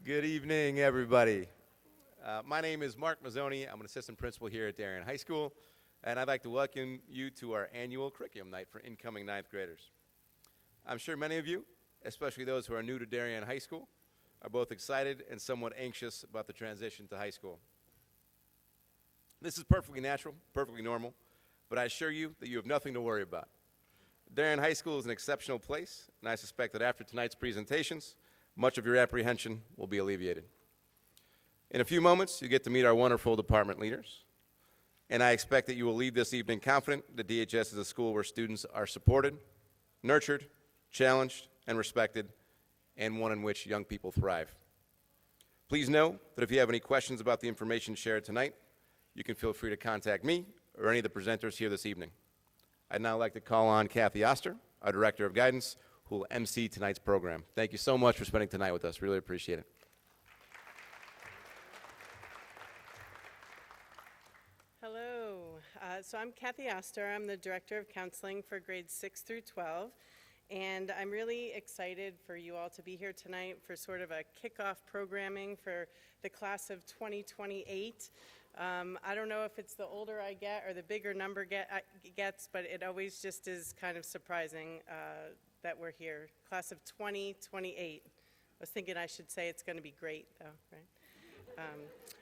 Good evening, everybody. My name is Mark Mazzoni. I'm an assistant principal here at Darien High School, and I'd like to welcome you to our annual curriculum night for incoming ninth graders. I'm sure many of you, especially those who are new to Darien High School, are both excited and somewhat anxious about the transition to high school. This is perfectly natural, perfectly normal, but I assure you that you have nothing to worry about. Darien High School is an exceptional place, and I suspect that after tonight's presentations, much of your apprehension will be alleviated. In a few moments, you get to meet our wonderful department leaders, and I expect that you will leave this evening confident that DHS is a school where students are supported, nurtured, challenged, and respected, and one in which young people thrive. Please know that if you have any questions about the information shared tonight, you can feel free to contact me or any of the presenters here this evening. I'd now like to call on Kathy Oster, our Director of Guidance, who will MC tonight's program. Thank you so much for spending tonight with us. Really appreciate it. Hello. So I'm Kathy Oster. I'm the Director of Counseling for grades 6 through 12. And I'm really excited for you all to be here tonight for sort of a kickoff programming for the class of 2028. I don't know if it's the older I get or the bigger number gets, but it always just is kind of surprising that we're here. Class of 2028. I was thinking I should say it's going to be great, though, right? All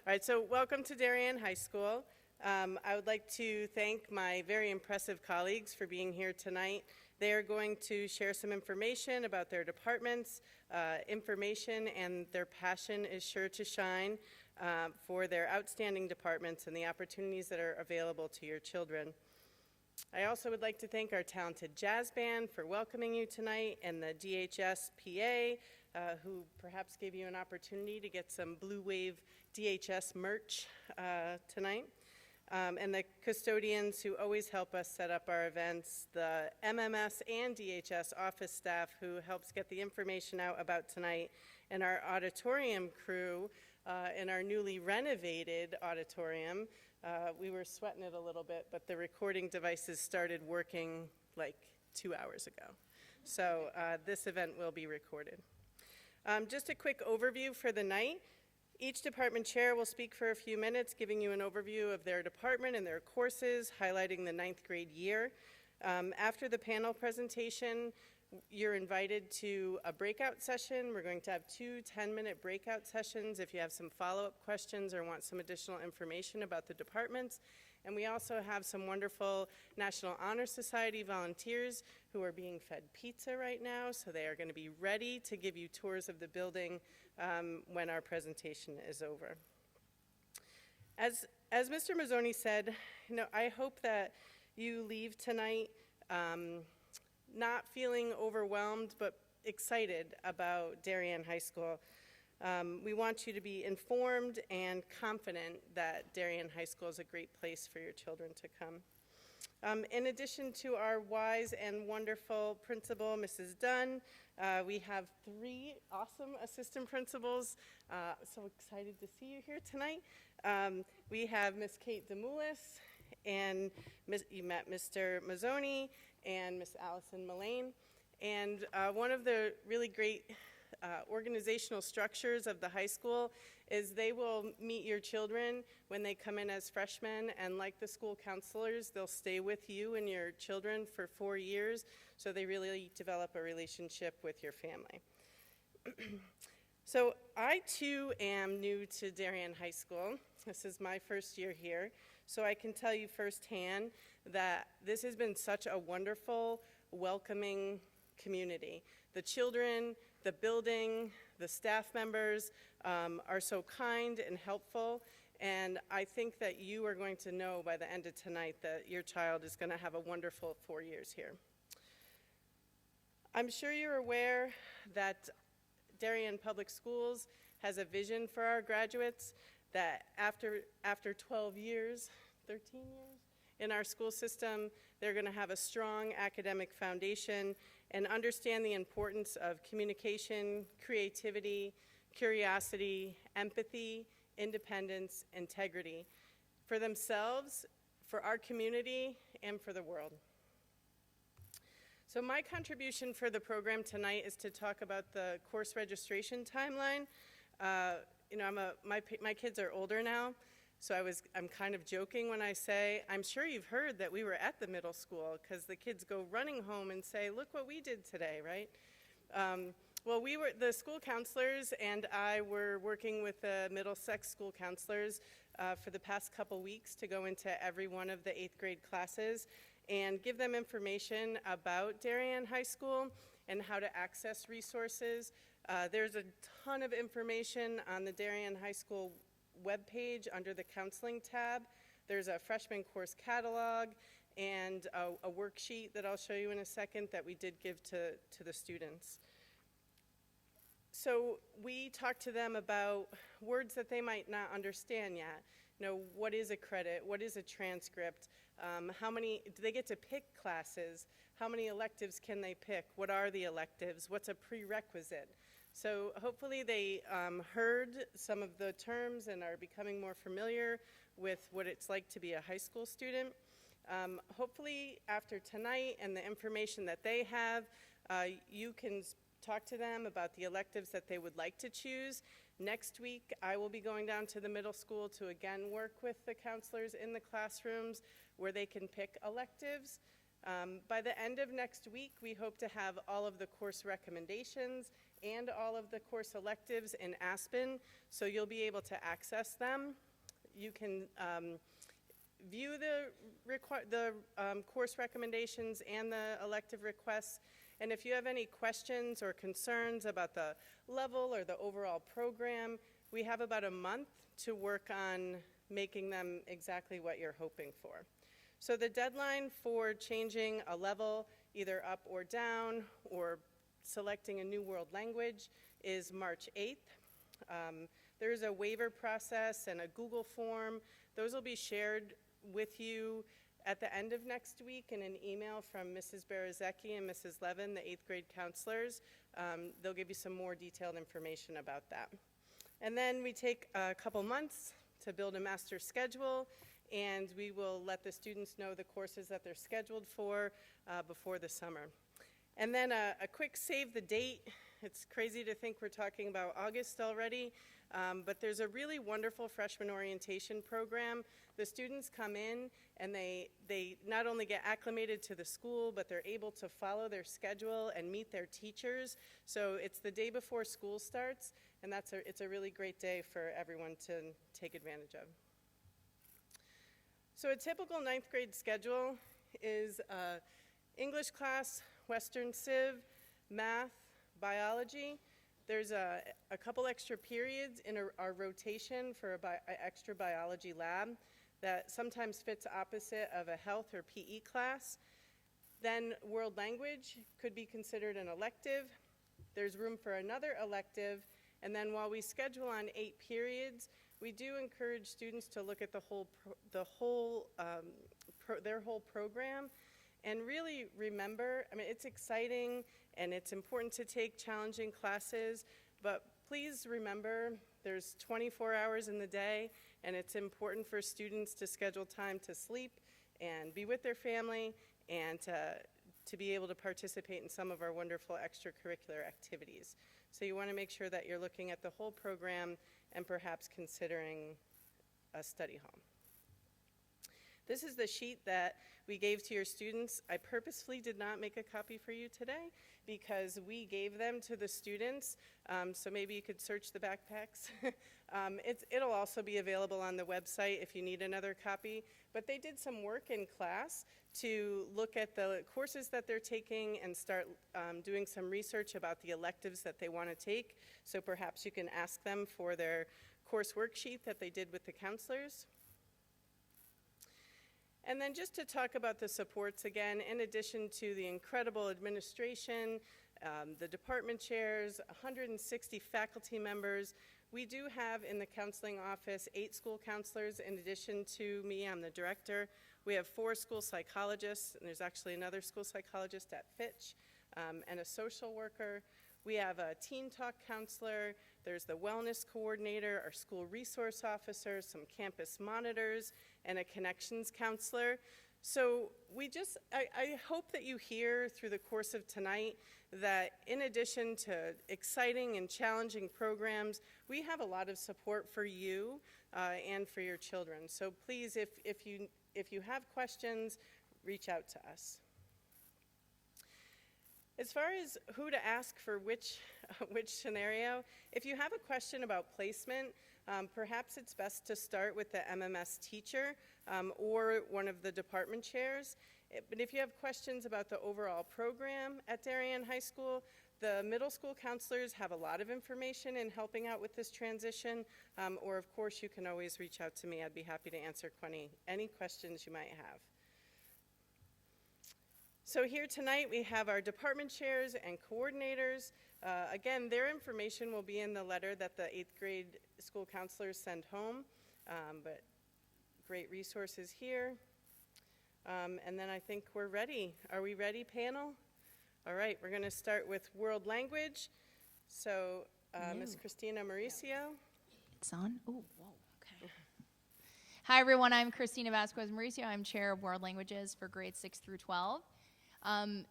right, so welcome to Darien High School. I would like to thank my very impressive colleagues for being here tonight. They are going to share some information about their departments, information, and their passion is sure to shine for their outstanding departments and the opportunities that are available to your children. I also would like to thank our talented jazz band for welcoming you tonight, and the DHS PA, who perhaps gave you an opportunity to get some Blue Wave DHS merch tonight. And the custodians who always help us set up our events, the MMS and DHS office staff who helps get the information out about tonight, and our auditorium crew in our newly renovated auditorium. We were sweating it a little bit, but the recording devices started working like 2 hours ago. So this event will be recorded. Just a quick overview for the night. Each department chair will speak for a few minutes, giving you an overview of their department and their courses, highlighting the ninth grade year. After the panel presentation, you're invited to a breakout session. We're going to have 2 10-minute breakout sessions if you have some follow-up questions or want some additional information about the departments. And we also have some wonderful National Honor Society volunteers who are being fed pizza right now, so they are going to be ready to give you tours of the building when our presentation is over. As Mr. Mazzoni said, I hope that you leave tonight not feeling overwhelmed, but excited about Darien High School. We want you to be informed and confident that Darien High School is a great place for your children to come. In addition to our wise and wonderful principal, Mrs. Dunn, we have 3 awesome assistant principals. So excited to see you here tonight. We have Miss Kate Demoulis, and you met Mr. Mazzoni and Miss Allison Mullane. And one of the really great organizational structures of the high school is they will meet your children when they come in as freshmen, and like the school counselors, they'll stay with you and your children for 4 years, so they really develop a relationship with your family. So I too am new to Darien High School. This is my first year here, so I can tell you firsthand that this has been such a wonderful, welcoming community. The children, the building, the staff members are so kind and helpful, and I think that you are going to know by the end of tonight that your child is going to have a wonderful 4 years here. I'm sure you're aware that Darien Public Schools has a vision for our graduates that after 12 years, 13 years, in our school system, they're going to have a strong academic foundation and understand the importance of communication, creativity, curiosity, empathy, independence, integrity for themselves, for our community, and for the world. So my contribution for the program tonight is to talk about the course registration timeline. You know, my kids are older now, so I'm kind of joking when I say, I'm sure you've heard that we were at the middle school, because the kids go running home and say, look what we did today, right? Well, the school counselors and I were working with the Middlesex school counselors for the past couple weeks to go into every one of the 8th grade classes and give them information about Darien High School and how to access resources. There's a ton of information on the Darien High School webpage under the counseling tab. There's a freshman course catalog and a worksheet that I'll show you in a second that we did give to the students. So we talked to them about words that they might not understand yet. You know, what is a credit? What is a transcript? Do they get to pick classes? How many electives can they pick? What are the electives? What's a prerequisite? So hopefully they heard some of the terms and are becoming more familiar with what it's like to be a high school student. Hopefully after tonight and the information that they have, you can talk to them about the electives that they would like to choose. Next week, I will be going down to the middle school to again work with the counselors in the classrooms where they can pick electives. By the end of next week, we hope to have all of the course recommendations and all of the course electives in Aspen, so you'll be able to access them. You can view the course recommendations and the elective requests. And if you have any questions or concerns about the level or the overall program, we have about a month to work on making them exactly what you're hoping for. So the deadline for changing a level, either up or down, or selecting a new world language is March 8th. There's a waiver process and a Google form. Those will be shared with you at the end of next week in an email from Mrs. Berezacki and Mrs. Levin, the 8th grade counselors. They'll give you some more detailed information about that. And then we take a couple months to build a master schedule, and we will let the students know the courses that they're scheduled for before the summer. And then a quick save the date. It's crazy to think we're talking about August already, but there's a really wonderful freshman orientation program. The students come in and they not only get acclimated to the school, but they're able to follow their schedule and meet their teachers. So it's the day before school starts, and it's a really great day for everyone to take advantage of. So a typical 9th grade schedule is English class, Western Civ, math, biology. There's a couple extra periods in our rotation for an extra biology lab that sometimes fits opposite of a health or PE class. Then world language could be considered an elective. There's room for another elective. And then while we schedule on 8 periods, we do encourage students to look at their whole program and really remember, I mean, it's exciting and it's important to take challenging classes, but please remember there's 24 hours in the day, and it's important for students to schedule time to sleep and be with their family and to be able to participate in some of our wonderful extracurricular activities. So you want to make sure that you're looking at the whole program and perhaps considering a study hall. This is the sheet that we gave to your students. I purposefully did not make a copy for you today because we gave them to the students, so maybe you could search the backpacks. It'll also be available on the website if you need another copy, but they did some work in class to look at the courses that they're taking and start doing some research about the electives that they want to take, so perhaps you can ask them for their course worksheet that they did with the counselors. And then just to talk about the supports again, in addition to the incredible administration, the department chairs, 160 faculty members, we do have in the counseling office 8 school counselors in addition to me. I'm the director. We have 4 school psychologists, and there's actually another school psychologist at Fitch, and a social worker. We have a teen talk counselor, there's the wellness coordinator, our school resource officer, some campus monitors, and a connections counselor. So I hope that you hear through the course of tonight that in addition to exciting and challenging programs, we have a lot of support for you and for your children. So please, if you have questions, reach out to us. As far as who to ask for which scenario, if you have a question about placement, perhaps it's best to start with the MMS teacher or one of the department chairs. But if you have questions about the overall program at Darien High School, the middle school counselors have a lot of information in helping out with this transition, or of course you can always reach out to me. I'd be happy to answer any questions you might have. So here tonight we have our department chairs and coordinators. Again, their information will be in the letter that the 8th grade school counselors send home, but great resources here. And then I think we're ready. Are we ready, panel? All right, we're going to start with world language. So Ms. Christina Mauricio. It's on? Oh, whoa, okay. Hi, everyone. I'm Christina Vasquez Mauricio. I'm chair of world languages for grades 6 through 12. I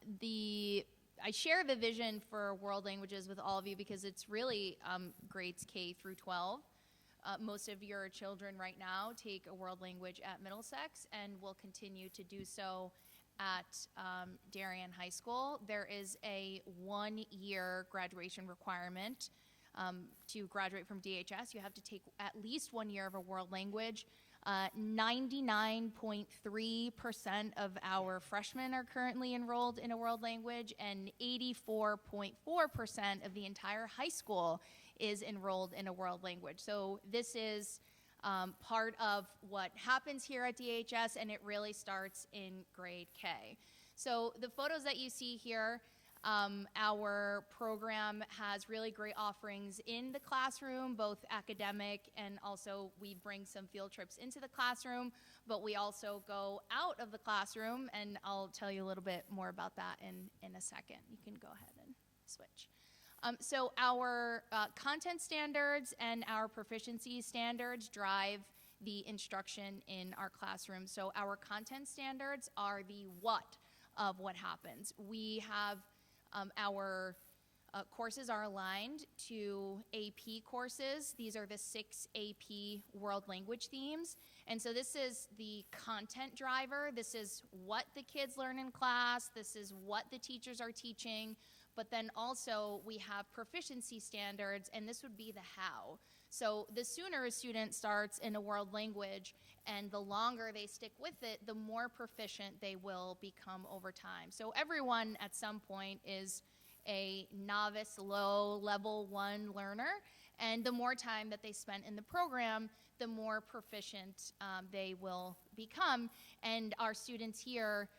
share the vision for world languages with all of you because it's really grades K through 12. Most of your children right now take a world language at Middlesex and will continue to do so at Darien High School. There is a 1-year graduation requirement to graduate from DHS. You have to take at least 1 year of a world language. 99.3% of our freshmen are currently enrolled in a world language, and 84.4% of the entire high school is enrolled in a world language. So this is part of what happens here at DHS, and it really starts in grade K. So the photos that you see here, our program has really great offerings in the classroom, both academic and also we bring some field trips into the classroom, but we also go out of the classroom, and I'll tell you a little bit more about that in a second. You can go ahead and switch. So our content standards and our proficiency standards drive the instruction in our classroom. So our content standards are the what of what happens. We have our courses are aligned to AP courses. These are the 6 AP world language themes. And so this is the content driver. This is what the kids learn in class. This is what the teachers are teaching. But then also we have proficiency standards, and this would be the how. So the sooner a student starts in a world language and the longer they stick with it, the more proficient they will become over time. So everyone at some point is a novice, low, level 1 learner, and the more time that they spend in the program, the more proficient they will become. And our students here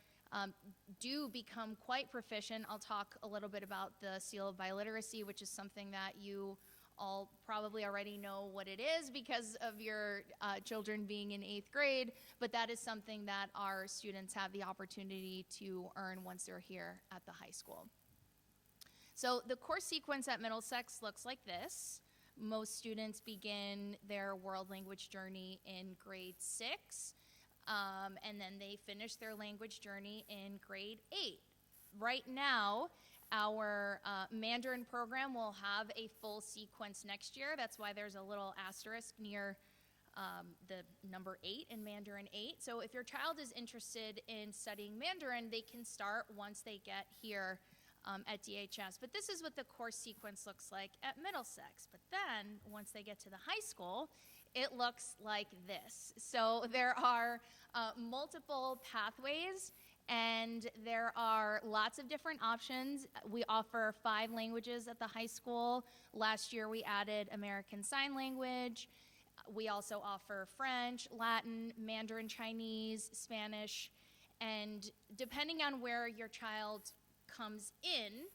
do become quite proficient. I'll talk a little bit about the Seal of Biliteracy, which is something that you all probably already know what it is because of your children being in 8th grade, but that is something that our students have the opportunity to earn once they're here at the high school. So the course sequence at Middlesex looks like this. Most students begin their world language journey in grade 6, and then they finish their language journey in grade 8. Right now, our Mandarin program will have a full sequence next year. That's why there's a little asterisk near the number 8 in Mandarin 8. So if your child is interested in studying Mandarin, they can start once they get here at DHS. But this is what the course sequence looks like at Middlesex. But then, once they get to the high school, it looks like this. So there are multiple pathways, and there are lots of different options. We offer 5 languages at the high school. Last year, we added American Sign Language. We also offer French, Latin, Mandarin Chinese, Spanish, and depending on where your child comes in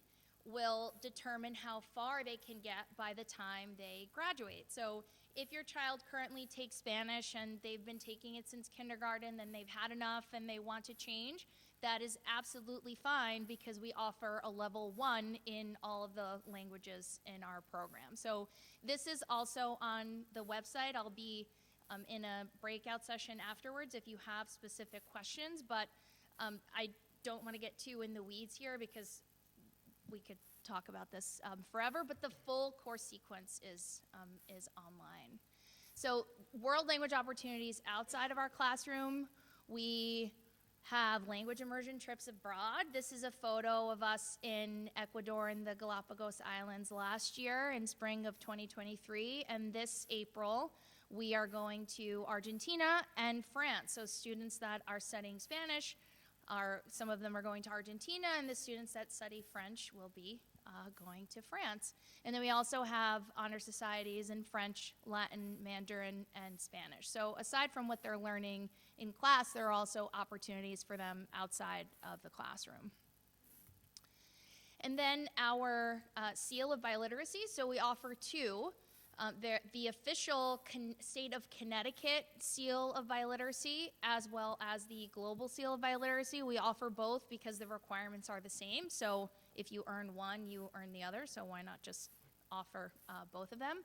will determine how far they can get by the time they graduate. So if your child currently takes Spanish and they've been taking it since kindergarten and they've had enough and they want to change, that is absolutely fine because we offer a level 1 in all of the languages in our program. So this is also on the website. I'll be in a breakout session afterwards if you have specific questions, but I don't want to get too in the weeds here because we could talk about this forever, but the full course sequence is online. So world language opportunities outside of our classroom, we have language immersion trips abroad. This is a photo of us in Ecuador and the Galapagos Islands last year in spring of 2023, and this April we are going to Argentina and France. So students that are studying Spanish, some of them are going to Argentina, and the students that study French will be going to France. And then we also have honor societies in French, Latin, Mandarin, and Spanish. So aside from what they're learning in class, there are also opportunities for them outside of the classroom. And then our seal of biliteracy, so we offer two. The official state of Connecticut seal of biliteracy, as well as the global seal of biliteracy. We offer both because the requirements are the same. So if you earn one, you earn the other. So why not just offer both of them?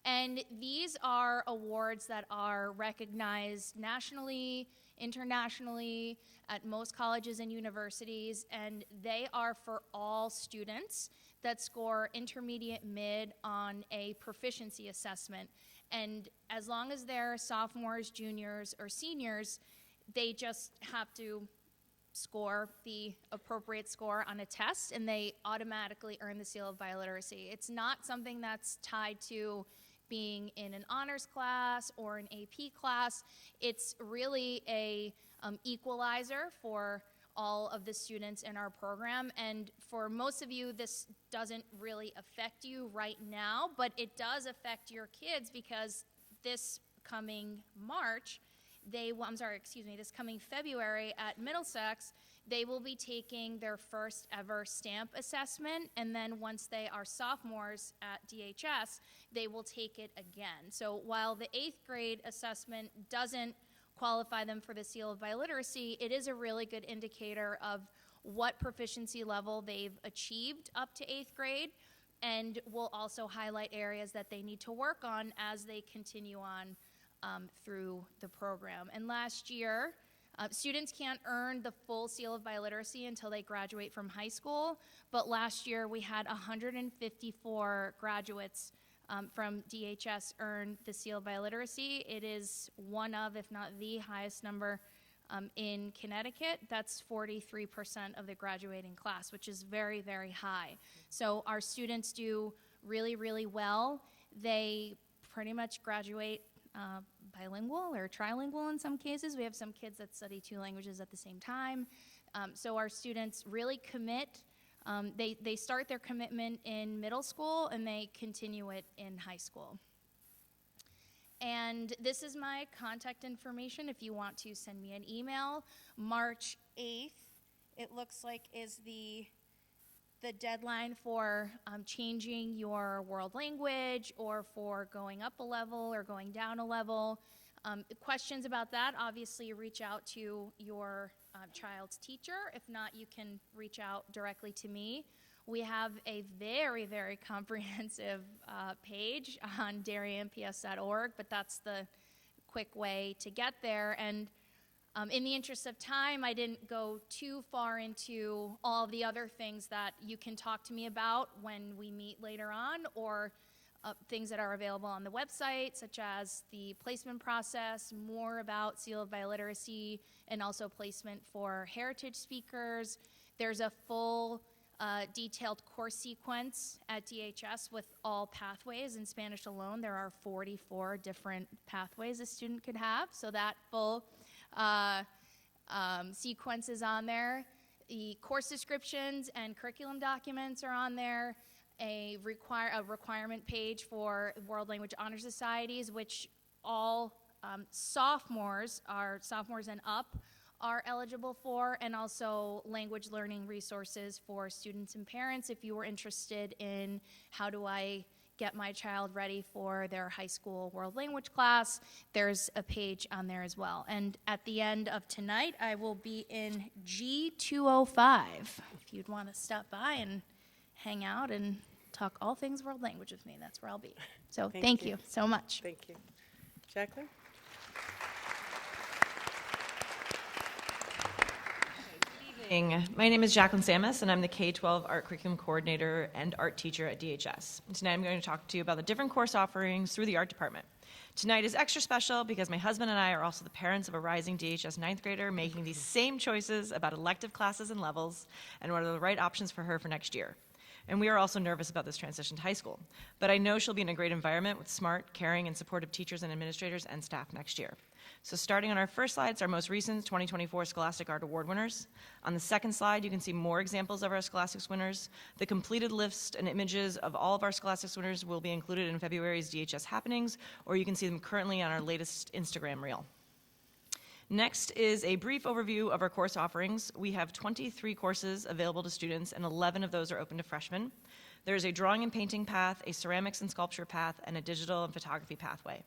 And these are awards that are recognized nationally, internationally, at most colleges and universities, and they are for all students that score intermediate mid on a proficiency assessment. And as long as they're sophomores, juniors, or seniors, they just have to score the appropriate score on a test, and they automatically earn the seal of biliteracy. It's not something that's tied to being in an honors class or an AP class. It's really a equalizer for all of the students in our program. And for most of you, this doesn't really affect you right now, but it does affect your kids because this coming this coming February at Middlesex, they will be taking their first ever STAMP assessment, and then once they are sophomores at DHS, they will take it again. So while the 8th grade assessment doesn't qualify them for the seal of biliteracy, it is a really good indicator of what proficiency level they've achieved up to 8th grade, and will also highlight areas that they need to work on as they continue on through the program. And last year, students can't earn the full seal of biliteracy until they graduate from high school, but last year we had 154 graduates from DHS earn the seal of biliteracy. It is one of, if not the highest number in Connecticut. That's 43% of the graduating class, which is very, very high. So our students do really, really well. They pretty much graduate bilingual or trilingual in some cases. We have some kids that study 2 languages at the same time. So our students really commit. They start their commitment in middle school and they continue it in high school. And this is my contact information if you want to send me an email. March 8th, it looks like, is the deadline for changing your world language or for going up a level or going down a level. Questions about that, obviously reach out to your child's teacher. If not, you can reach out directly to me. We have a very, very comprehensive page on DarienMPS.org, but that's the quick way to get there. And in the interest of time, I didn't go too far into all the other things that you can talk to me about when we meet later on, or things that are available on the website, such as the placement process, more about seal of biliteracy, and also placement for heritage speakers. There's a full detailed course sequence at DHS with all pathways. In Spanish alone, there are 44 different pathways a student could have, so that full sequence is on there. The course descriptions and curriculum documents are on there. A requirement page for World Language Honor Societies, which all sophomores and up are eligible for, and also language learning resources for students and parents if you were interested in how do I get my child ready for their high school world language class. There's a page on there as well. And at the end of tonight, I will be in G205 if you'd want to stop by and hang out and talk all things world language with me. That's where I'll be. So thank you so much. Thank you. Jacqueline? My name is Jacqueline Samus, and I'm the K-12 Art Curriculum Coordinator and Art Teacher at DHS. And tonight I'm going to talk to you about the different course offerings through the Art Department. Tonight is extra special because my husband and I are also the parents of a rising DHS 9th grader making these same choices about elective classes and levels and what are the right options for her for next year. And we are also nervous about this transition to high school. But I know she'll be in a great environment with smart, caring, and supportive teachers and administrators and staff next year. So starting on our first slide is our most recent 2024 Scholastic Art Award winners. On the second slide, you can see more examples of our Scholastics winners. The completed list and images of all of our Scholastics winners will be included in February's DHS happenings, or you can see them currently on our latest Instagram reel. Next is a brief overview of our course offerings. We have 23 courses available to students, and 11 of those are open to freshmen. There's a drawing and painting path, a ceramics and sculpture path, and a digital and photography pathway.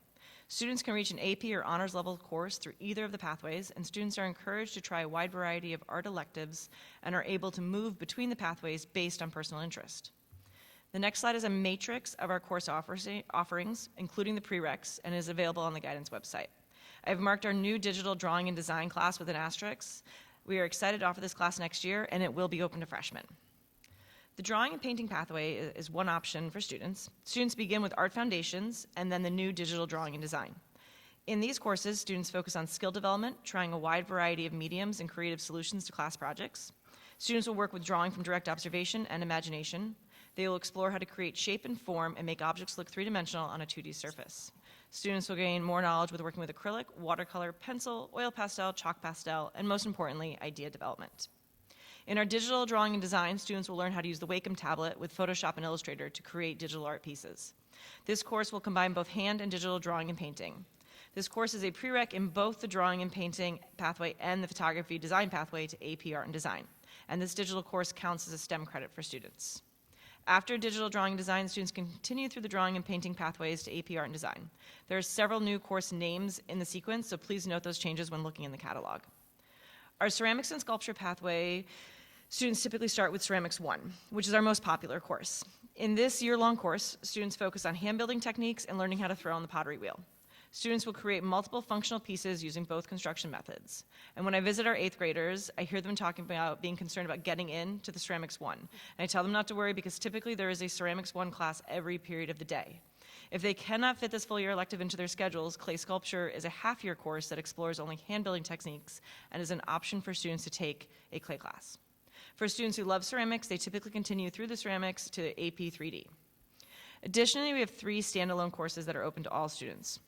Students can reach an AP or honors level course through either of the pathways, and students are encouraged to try a wide variety of art electives and are able to move between the pathways based on personal interest. The next slide is a matrix of our course offerings, including the prereqs, and is available on the guidance website. I've marked our new digital drawing and design class with an asterisk. We are excited to offer this class next year, and it will be open to freshmen. The drawing and painting pathway is one option for students. Students begin with art foundations and then the new digital drawing and design. In these courses, students focus on skill development, trying a wide variety of mediums and creative solutions to class projects. Students will work with drawing from direct observation and imagination. They will explore how to create shape and form and make objects look three-dimensional on a 2D surface. Students will gain more knowledge with working with acrylic, watercolor, pencil, oil pastel, chalk pastel, and most importantly, idea development. In our digital drawing and design, students will learn how to use the Wacom tablet with Photoshop and Illustrator to create digital art pieces. This course will combine both hand and digital drawing and painting. This course is a prereq in both the drawing and painting pathway and the photography design pathway to AP Art and Design. And this digital course counts as a STEM credit for students. After digital drawing and design, students continue through the drawing and painting pathways to AP Art and Design. There are several new course names in the sequence, so please note those changes when looking in the catalog. Our ceramics and sculpture pathway, students typically start with Ceramics 1, which is our most popular course. In this year-long course, students focus on hand-building techniques and learning how to throw on the pottery wheel. Students will create multiple functional pieces using both construction methods. And when I visit our 8th graders, I hear them talking about being concerned about getting into the Ceramics 1. And I tell them not to worry because typically there is a Ceramics 1 class every period of the day. If they cannot fit this full year elective into their schedules, clay sculpture is a half-year course that explores only hand-building techniques and is an option for students to take a clay class. For students who love ceramics, they typically continue through the ceramics to AP 3D. Additionally, we have 3 standalone courses that are open to all students.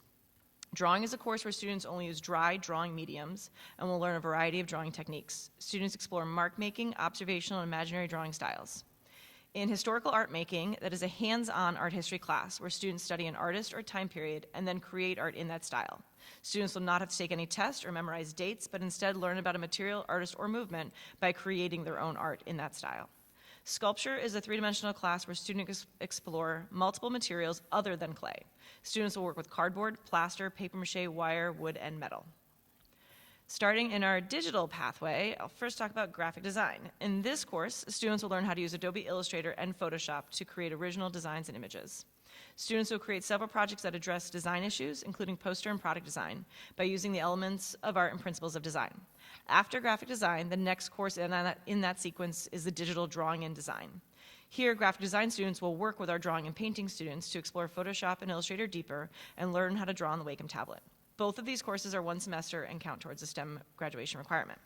Drawing is a course where students only use dry drawing mediums and will learn a variety of drawing techniques. Students explore mark making, observational, and imaginary drawing styles. In historical art making, that is a hands-on art history class where students study an artist or time period and then create art in that style. Students will not have to take any tests or memorize dates, but instead learn about a material, artist, or movement by creating their own art in that style. Sculpture is a 3-dimensional class where students explore multiple materials other than clay. Students will work with cardboard, plaster, papier-mâché, wire, wood, and metal. Starting in our digital pathway, I'll first talk about graphic design. In this course, students will learn how to use Adobe Illustrator and Photoshop to create original designs and images. Students will create several projects that address design issues, including poster and product design, by using the elements of art and principles of design. After graphic design, the next course in that sequence is the digital drawing and design. Here, graphic design students will work with our drawing and painting students to explore Photoshop and Illustrator deeper and learn how to draw on the Wacom tablet. Both of these courses are 1 semester and count towards the STEM graduation requirement.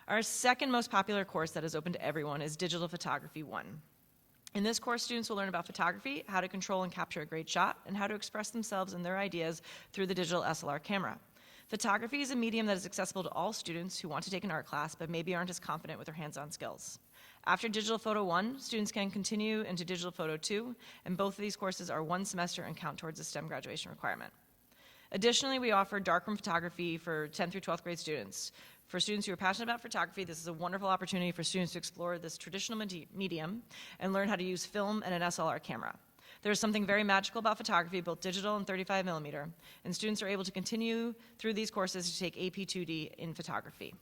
Our second most popular course that is open to everyone is Digital Photography 1. In this course, students will learn about photography, how to control and capture a great shot, and how to express themselves and their ideas through the digital SLR camera. Photography is a medium that is accessible to all students who want to take an art class but maybe aren't as confident with their hands-on skills. After Digital Photo 1, students can continue into Digital Photo 2, and both of these courses are 1 semester and count towards the STEM graduation requirement. Additionally, we offer darkroom photography for 10th through 12th grade students. For students who are passionate about photography, this is a wonderful opportunity for students to explore this traditional medium and learn how to use film and an SLR camera. There is something very magical about photography, both digital and 35 millimeter, and students are able to continue through these courses to take AP 2D in photography.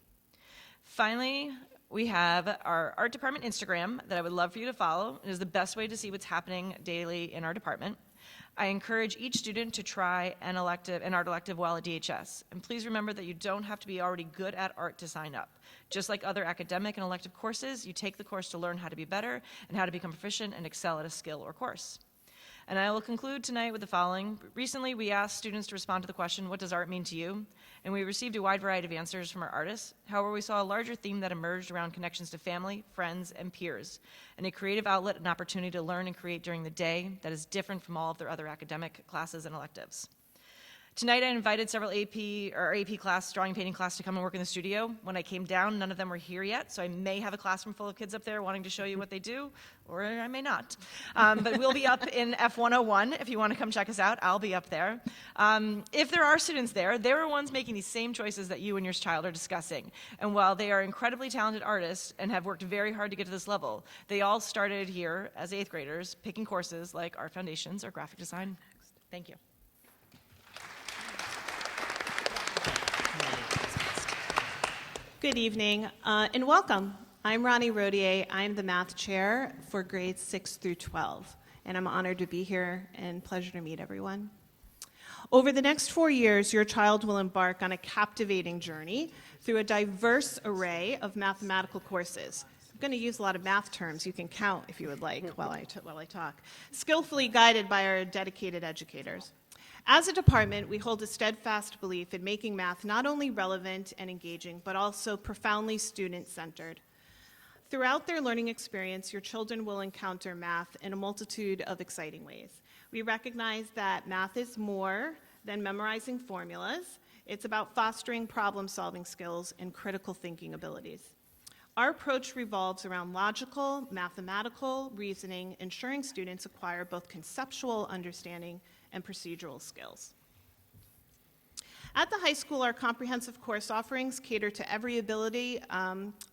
Finally, we have our art department Instagram that I would love for you to follow. It is the best way to see what's happening daily in our department. I encourage each student to try an art elective while at DHS. And please remember that you don't have to be already good at art to sign up. Just like other academic and elective courses, you take the course to learn how to be better and how to become proficient and excel at a skill or course. And I will conclude tonight with the following. Recently, we asked students to respond to the question, what does art mean to you? And we received a wide variety of answers from our artists. However, we saw a larger theme that emerged around connections to family, friends, and peers, and a creative outlet and opportunity to learn and create during the day that is different from all of their other academic classes and electives. Tonight, I invited several AP class, drawing painting class, to come and work in the studio. When I came down, none of them were here yet, so I may have a classroom full of kids up there wanting to show you what they do, or I may not. But we'll be up in F101 if you want to come check us out. I'll be up there. If there are students there, they're the ones making these same choices that you and your child are discussing. And while they are incredibly talented artists and have worked very hard to get to this level, they all started here as 8th graders, picking courses like Art Foundations or Graphic Design. Thank you. Good evening and welcome. I'm Ronnie Rodier. I'm the math chair for grades 6 through 12, and I'm honored to be here and pleasure to meet everyone. Over the next 4 years, your child will embark on a captivating journey through a diverse array of mathematical courses. I'm going to use a lot of math terms. You can count if you would like while I talk. Skillfully guided by our dedicated educators. As a department, we hold a steadfast belief in making math not only relevant and engaging, but also profoundly student-centered. Throughout their learning experience, your children will encounter math in a multitude of exciting ways. We recognize that math is more than memorizing formulas. It's about fostering problem-solving skills and critical thinking abilities. Our approach revolves around logical, mathematical reasoning, ensuring students acquire both conceptual understanding and procedural skills. At the high school, our comprehensive course offerings cater to every ability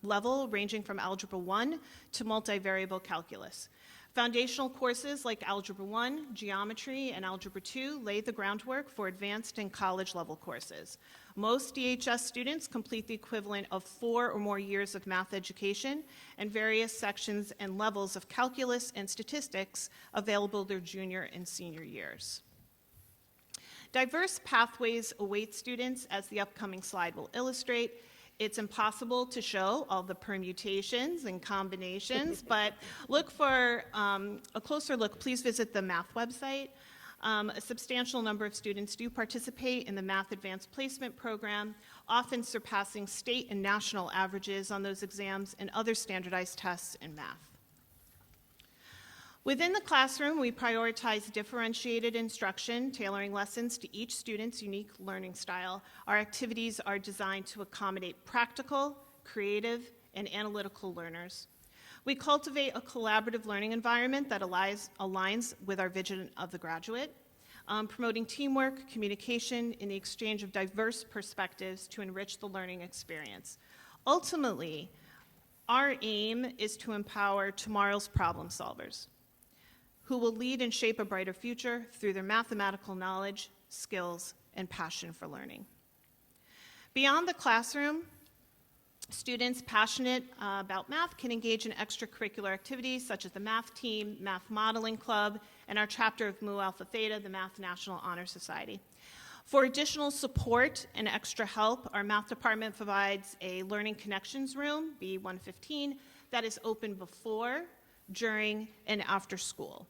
level, ranging from Algebra 1 to multivariable calculus. Foundational courses like Algebra 1, Geometry, and Algebra 2 lay the groundwork for advanced and college-level courses. Most DHS students complete the equivalent of 4 or more years of math education and various sections and levels of calculus and statistics available their junior and senior years. Diverse pathways await students, as the upcoming slide will illustrate. It's impossible to show all the permutations and combinations, but look for a closer look. Please visit the math website. A substantial number of students do participate in the Math Advanced Placement Program, often surpassing state and national averages on those exams and other standardized tests in math. Within the classroom, we prioritize differentiated instruction, tailoring lessons to each student's unique learning style. Our activities are designed to accommodate practical, creative, and analytical learners. We cultivate a collaborative learning environment that aligns with our vision of the graduate, promoting teamwork, communication, and the exchange of diverse perspectives to enrich the learning experience. Ultimately, our aim is to empower tomorrow's problem solvers, who will lead and shape a brighter future through their mathematical knowledge, skills, and passion for learning. Beyond the classroom, students passionate about math can engage in extracurricular activities such as the math team, math modeling club, and our chapter of Mu Alpha Theta, the Math National Honor Society. For additional support and extra help, our math department provides a Learning Connections room, B115, that is open before, during, and after school.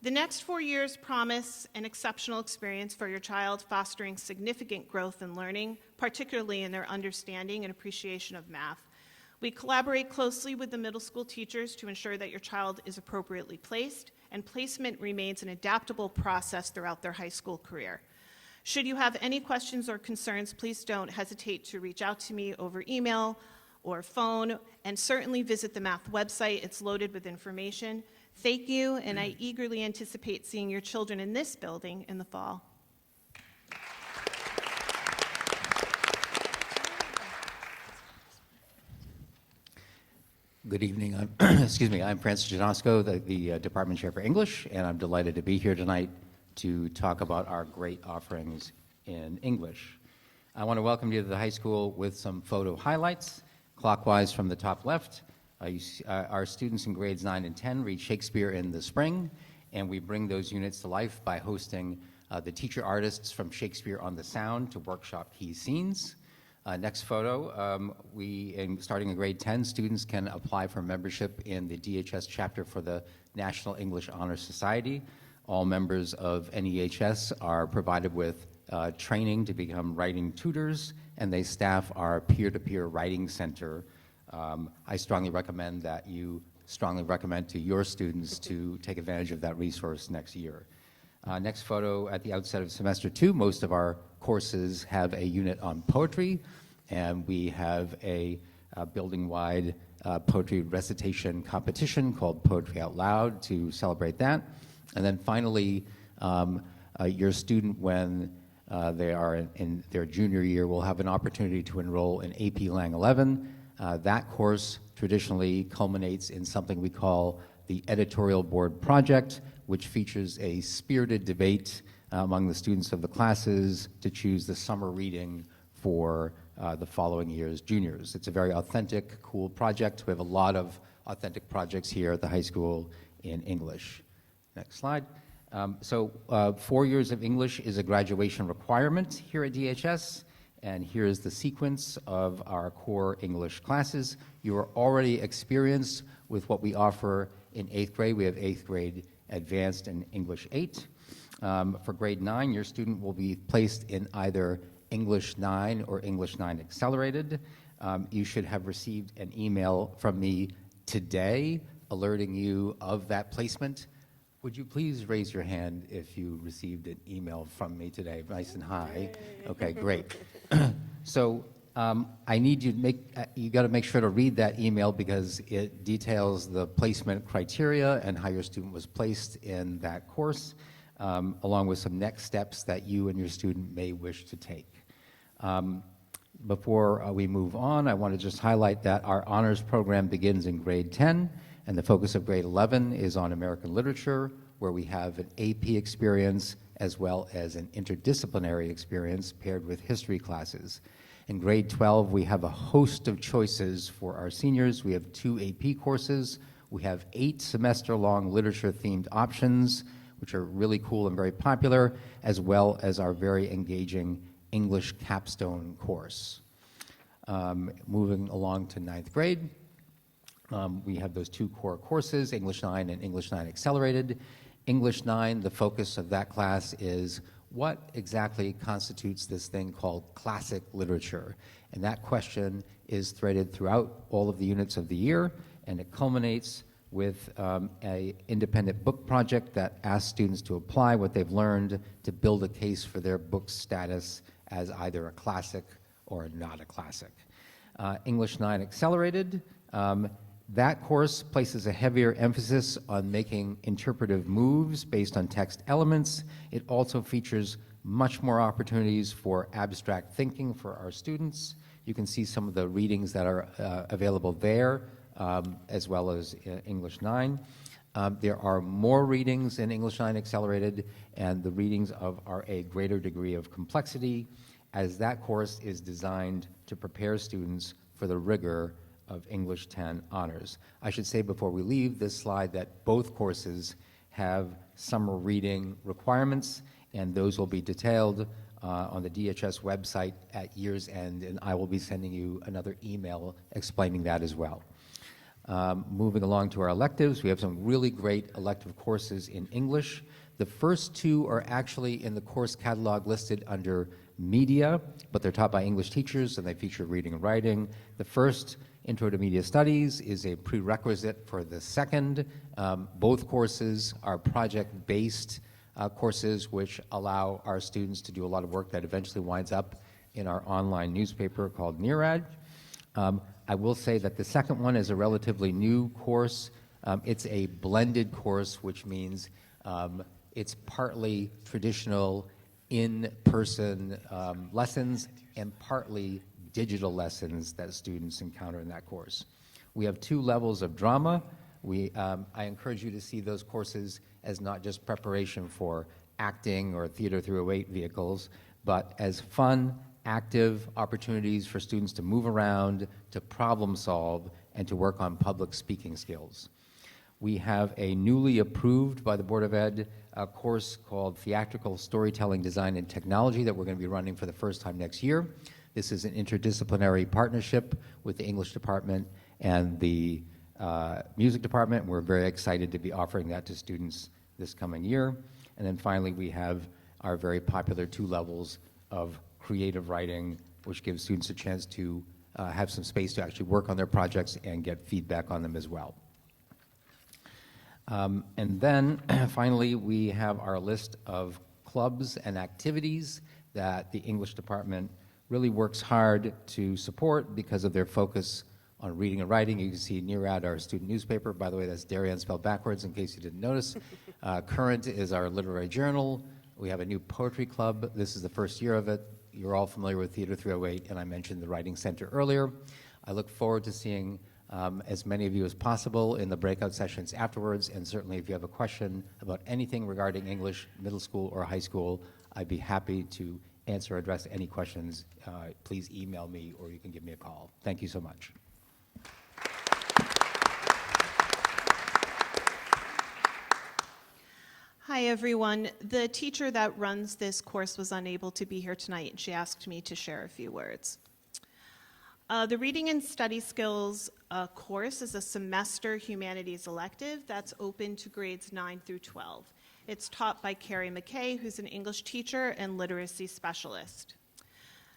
The next 4 years promise an exceptional experience for your child, fostering significant growth in learning, particularly in their understanding and appreciation of math. We collaborate closely with the middle school teachers to ensure that your child is appropriately placed, and placement remains an adaptable process throughout their high school career. Should you have any questions or concerns, please don't hesitate to reach out to me over email or phone, and certainly visit the math website. It's loaded with information. Thank you, and I eagerly anticipate seeing your children in this building in the fall. Good evening. I'm Francis Janosko, the Department Chair for English, and I'm delighted to be here tonight to talk about our great offerings in English. I want to welcome you to the high school with some photo highlights. Clockwise from the top left, our students in grades 9 and 10 read Shakespeare in the Spring, and we bring those units to life by hosting the teacher artists from Shakespeare on the Sound to workshop key scenes. Next photo, starting in grade 10, students can apply for membership in the DHS chapter for the National English Honor Society. All members of NEHS are provided with training to become writing tutors, and they staff our peer-to-peer writing center. I strongly recommend that you strongly recommend to your students to take advantage of that resource next year. Next photo, at the outset of semester 2, most of our courses have a unit on poetry, and we have a building-wide poetry recitation competition called Poetry Out Loud to celebrate that. And then finally, your student, when they are in their junior year, will have an opportunity to enroll in AP Lang 11. That course traditionally culminates in something we call the editorial board project, which features a spirited debate among the students of the classes to choose the summer reading for the following year's juniors. It's a very authentic, cool project. We have a lot of authentic projects here at the high school in English. Next slide. 4 years of English is a graduation requirement here at DHS, and here's the sequence of our core English classes. You are already experienced with what we offer in 8th grade. We have 8th grade Advanced and English 8. For grade 9, your student will be placed in either English 9 or English 9 Accelerated. You should have received an email from me today alerting you of that placement. Would you please raise your hand if you received an email from me today, nice and high? Okay, great. So I need you to you got to make sure to read that email because it details the placement criteria and how your student was placed in that course, along with some next steps that you and your student may wish to take. Before we move on, I want to just highlight that our honors program begins in grade 10, and the focus of grade 11 is on American literature, where we have an AP experience as well as an interdisciplinary experience paired with history classes. In grade 12, we have a host of choices for our seniors. We have 2 AP courses. We have 8 semester-long literature-themed options, which are really cool and very popular, as well as our very engaging English capstone course. Moving along to 9th grade, we have those 2 core courses, English 9 and English 9 Accelerated. English 9, the focus of that class is what exactly constitutes this thing called classic literature? And that question is threaded throughout all of the units of the year, and it culminates with an independent book project that asks students to apply what they've learned to build a case for their book's status as either a classic or not a classic. English 9 Accelerated, that course places a heavier emphasis on making interpretive moves based on text elements. It also features much more opportunities for abstract thinking for our students. You can see some of the readings that are available there, as well as English 9. There are more readings in English 9 Accelerated, and the readings are a greater degree of complexity, as that course is designed to prepare students for the rigor of English 10 honors. I should say before we leave this slide that both courses have summer reading requirements, and those will be detailed on the DHS website at year's end, and I will be sending you another email explaining that as well. Moving along to our electives, we have some really great elective courses in English. The first 2 are actually in the course catalog listed under media, but they're taught by English teachers and they feature reading and writing. The first, Intro to Media Studies, is a prerequisite for the second. Both courses are project-based courses which allow our students to do a lot of work that eventually winds up in our online newspaper called NERAD. I will say that the second one is a relatively new course. It's a blended course, which means it's partly traditional in-person lessons and partly digital lessons that students encounter in that course. We have 2 levels of drama. I encourage you to see those courses as not just preparation for acting or theater through 8 vehicles, but as fun, active opportunities for students to move around, to problem solve, and to work on public speaking skills. We have a newly approved by the Board of Ed course called Theatrical Storytelling Design and Technology that we're going to be running for the first time next year. This is an interdisciplinary partnership with the English department and the music department. We're very excited to be offering that to students this coming year. And then finally, we have our very popular 2 levels of creative writing, which gives students a chance to have some space to actually work on their projects and get feedback on them as well. And then finally, we have our list of clubs and activities that the English department really works hard to support because of their focus on reading and writing. You can see NERAD, our student newspaper. By the way, that's Darien spelled backwards in case you didn't notice. Current is our literary journal. We have a new poetry club. This is the first year of it. You're all familiar with Theater 308, and I mentioned the Writing Center earlier. I look forward to seeing as many of you as possible in the breakout sessions afterwards, and certainly if you have a question about anything regarding English, middle school or high school, I'd be happy to answer or address any questions. Please email me or you can give me a call. Thank you so much. Hi, everyone. The teacher that runs this course was unable to be here tonight, and she asked me to share a few words. The Reading and Study Skills course is a semester humanities elective that's open to grades 9 through 12. It's taught by Carrie McKay, who's an English teacher and literacy specialist.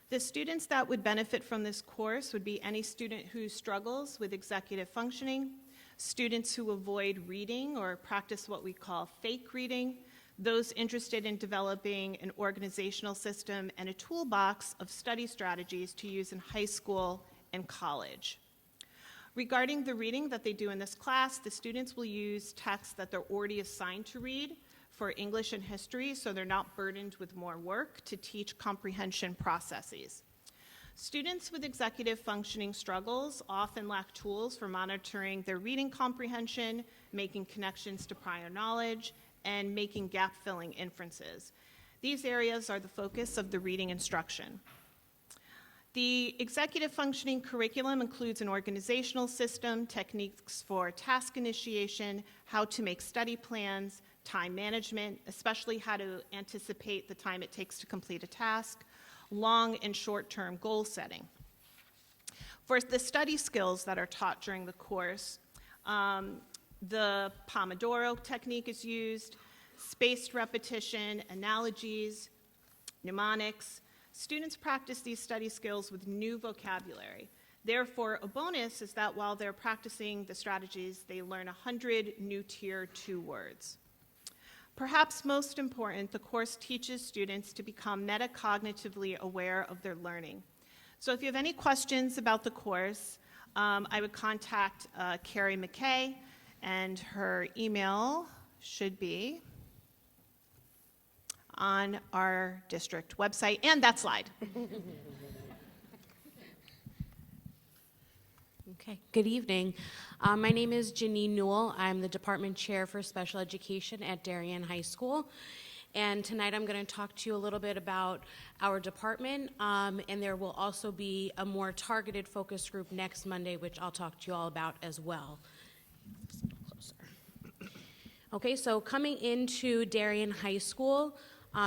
The students that would benefit from this course would be any student who struggles with executive functioning, students who avoid reading or practice what we call fake reading, those interested in developing an organizational system and a toolbox of study strategies to use in high school and college. Regarding the reading that they do in this class, the students will use texts that they're already assigned to read for English and history, so they're not burdened with more work to teach comprehension processes. Students with executive functioning struggles often lack tools for monitoring their reading comprehension, making connections to prior knowledge, and making gap-filling inferences. These areas are the focus of the reading instruction. The executive functioning curriculum includes an organizational system, techniques for task initiation, how to make study plans, time management, especially how to anticipate the time it takes to complete a task, long and short-term goal setting. For the study skills that are taught during the course, the Pomodoro technique is used, spaced repetition, analogies, mnemonics. Students practice these study skills with new vocabulary. Therefore, a bonus is that while they're practicing the strategies, they learn 100 new Tier 2 words. Perhaps most important, the course teaches students to become metacognitively aware of their learning. So if you have any questions about the course, I would contact Carrie McKay, and her email should be on our district website and that slide. Okay, good evening. My name is Janine Newell. I'm the Department Chair for Special Education at Darien High School. And tonight I'm going to talk to you a little bit about our department, and there will also be a more targeted focus group next Monday, which I'll talk to you all about as well. Okay, so coming into Darien High School,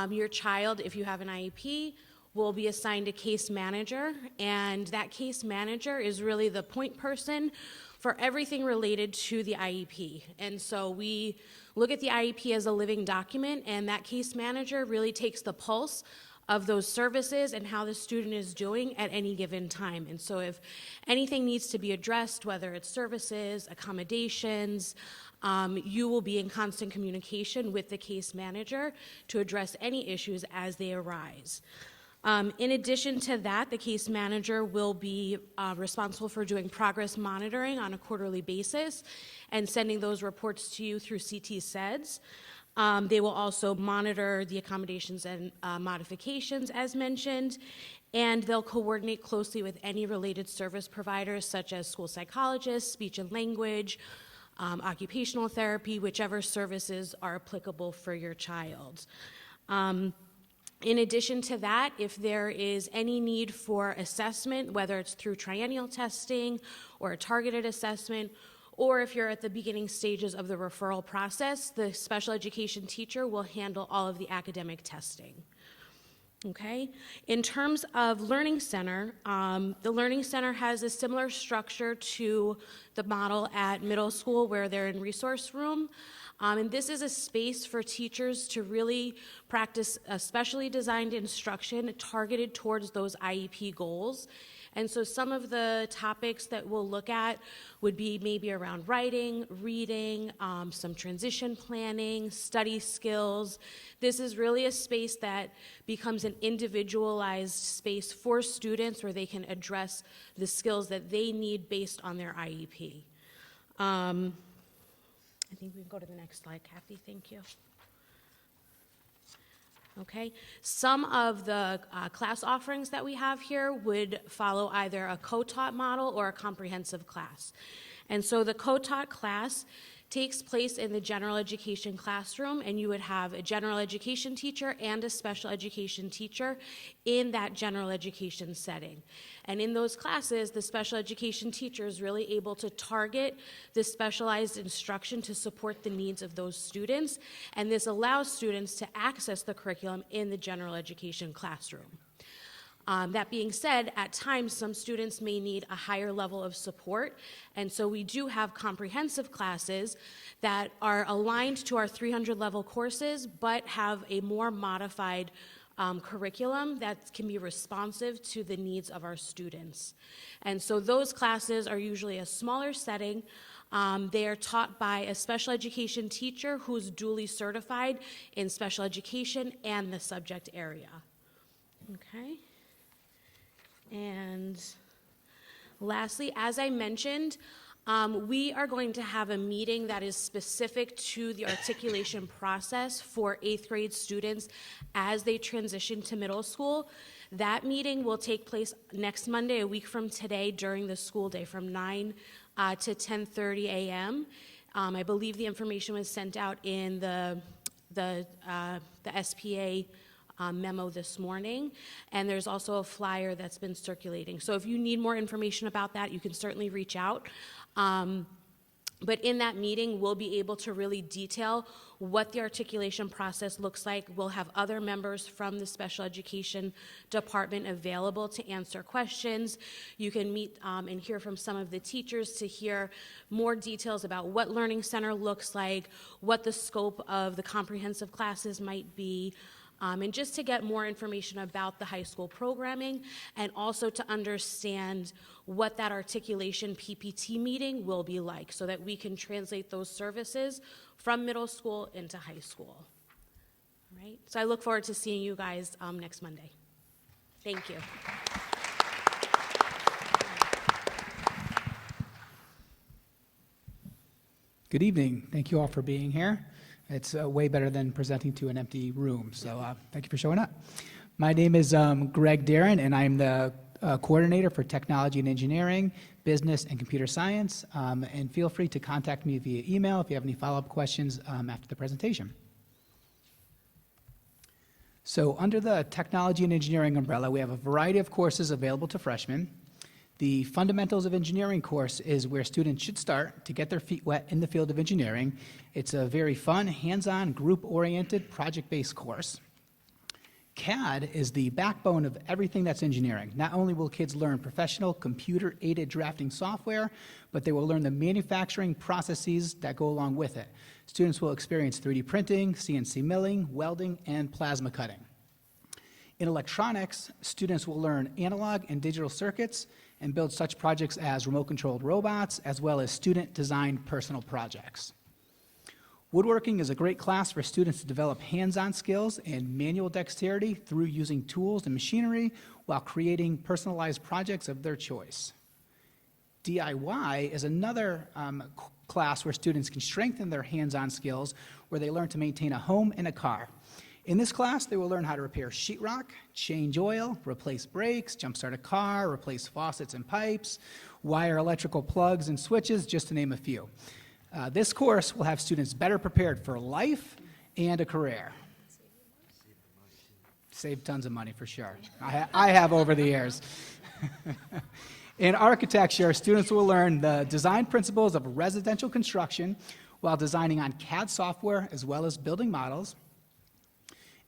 your child, if you have an IEP, will be assigned a case manager, and that case manager is really the point person for everything related to the IEP. And so we look at the IEP as a living document, and that case manager really takes the pulse of those services and how the student is doing at any given time. And so if anything needs to be addressed, whether it's services, accommodations, you will be in constant communication with the case manager to address any issues as they arise. In addition to that, the case manager will be responsible for doing progress monitoring on a quarterly basis and sending those reports to you through CT SEDS. They will also monitor the accommodations and modifications as mentioned, and they'll coordinate closely with any related service providers such as school psychologists, speech and language, occupational therapy, whichever services are applicable for your child. In addition to that, if there is any need for assessment, whether it's through triennial testing or a targeted assessment, or if you're at the beginning stages of the referral process, the special education teacher will handle all of the academic testing. Okay, in terms of Learning Center, the Learning Center has a similar structure to the model at middle school where they're in resource room. And this is a space for teachers to really practice a specially designed instruction targeted towards those IEP goals. And so some of the topics that we'll look at would be maybe around writing, reading, some transition planning, study skills. This is really a space that becomes an individualized space for students where they can address the skills that they need based on their IEP. I think we can go to the next slide, Kathy, thank you. Okay, some of the class offerings that we have here would follow either a co-taught model or a comprehensive class. And so the co-taught class takes place in the general education classroom, and you would have a general education teacher and a special education teacher in that general education setting. And in those classes, the special education teacher is really able to target the specialized instruction to support the needs of those students, and this allows students to access the curriculum in the general education classroom. That being said, at times some students may need a higher level of support, and so we do have comprehensive classes that are aligned to our 300 level courses but have a more modified curriculum that can be responsive to the needs of our students. And so those classes are usually a smaller setting. They are taught by a special education teacher who's duly certified in special education and the subject area. Okay. And lastly, as I mentioned, we are going to have a meeting that is specific to the articulation process for 8th grade students as they transition to middle school. That meeting will take place next Monday, a week from today, during the school day from 9 to 10:30 a.m. I believe the information was sent out in the SPA memo this morning, and there's also a flyer that's been circulating. So if you need more information about that, you can certainly reach out. But in that meeting, we'll be able to really detail what the articulation process looks like. We'll have other members from the special education department available to answer questions. You can meet and hear from some of the teachers to hear more details about what Learning Center looks like, what the scope of the comprehensive classes might be, and just to get more information about the high school programming, and also to understand what that articulation PPT meeting will be like so that we can translate those services from middle school into high school. All right, so I look forward to seeing you guys next Monday. Thank you. Good evening. Thank you all for being here. It's way better than presenting to an empty room, so thank you for showing up. My name is Greg Darren, and I'm the coordinator for technology and engineering, business, and computer science, and feel free to contact me via email if you have any follow-up questions after the presentation. So under the technology and engineering umbrella, we have a variety of courses available to freshmen. The Fundamentals of Engineering course is where students should start to get their feet wet in the field of engineering. It's a very fun, hands-on, group-oriented, project-based course. CAD is the backbone of everything that's engineering. Not only will kids learn professional computer-aided drafting software, but they will learn the manufacturing processes that go along with it. Students will experience 3D printing, CNC milling, welding, and plasma cutting. In electronics, students will learn analog and digital circuits and build such projects as remote-controlled robots, as well as student-designed personal projects. Woodworking is a great class for students to develop hands-on skills and manual dexterity through using tools and machinery while creating personalized projects of their choice. DIY is another class where students can strengthen their hands-on skills, where they learn to maintain a home and a car. In this class, they will learn how to repair sheetrock, change oil, replace brakes, jumpstart a car, replace faucets and pipes, wire electrical plugs and switches, just to name a few. This course will have students better prepared for life and a career. Save tons of money for sure. I have over the years. In architecture, students will learn the design principles of residential construction while designing on CAD software as well as building models.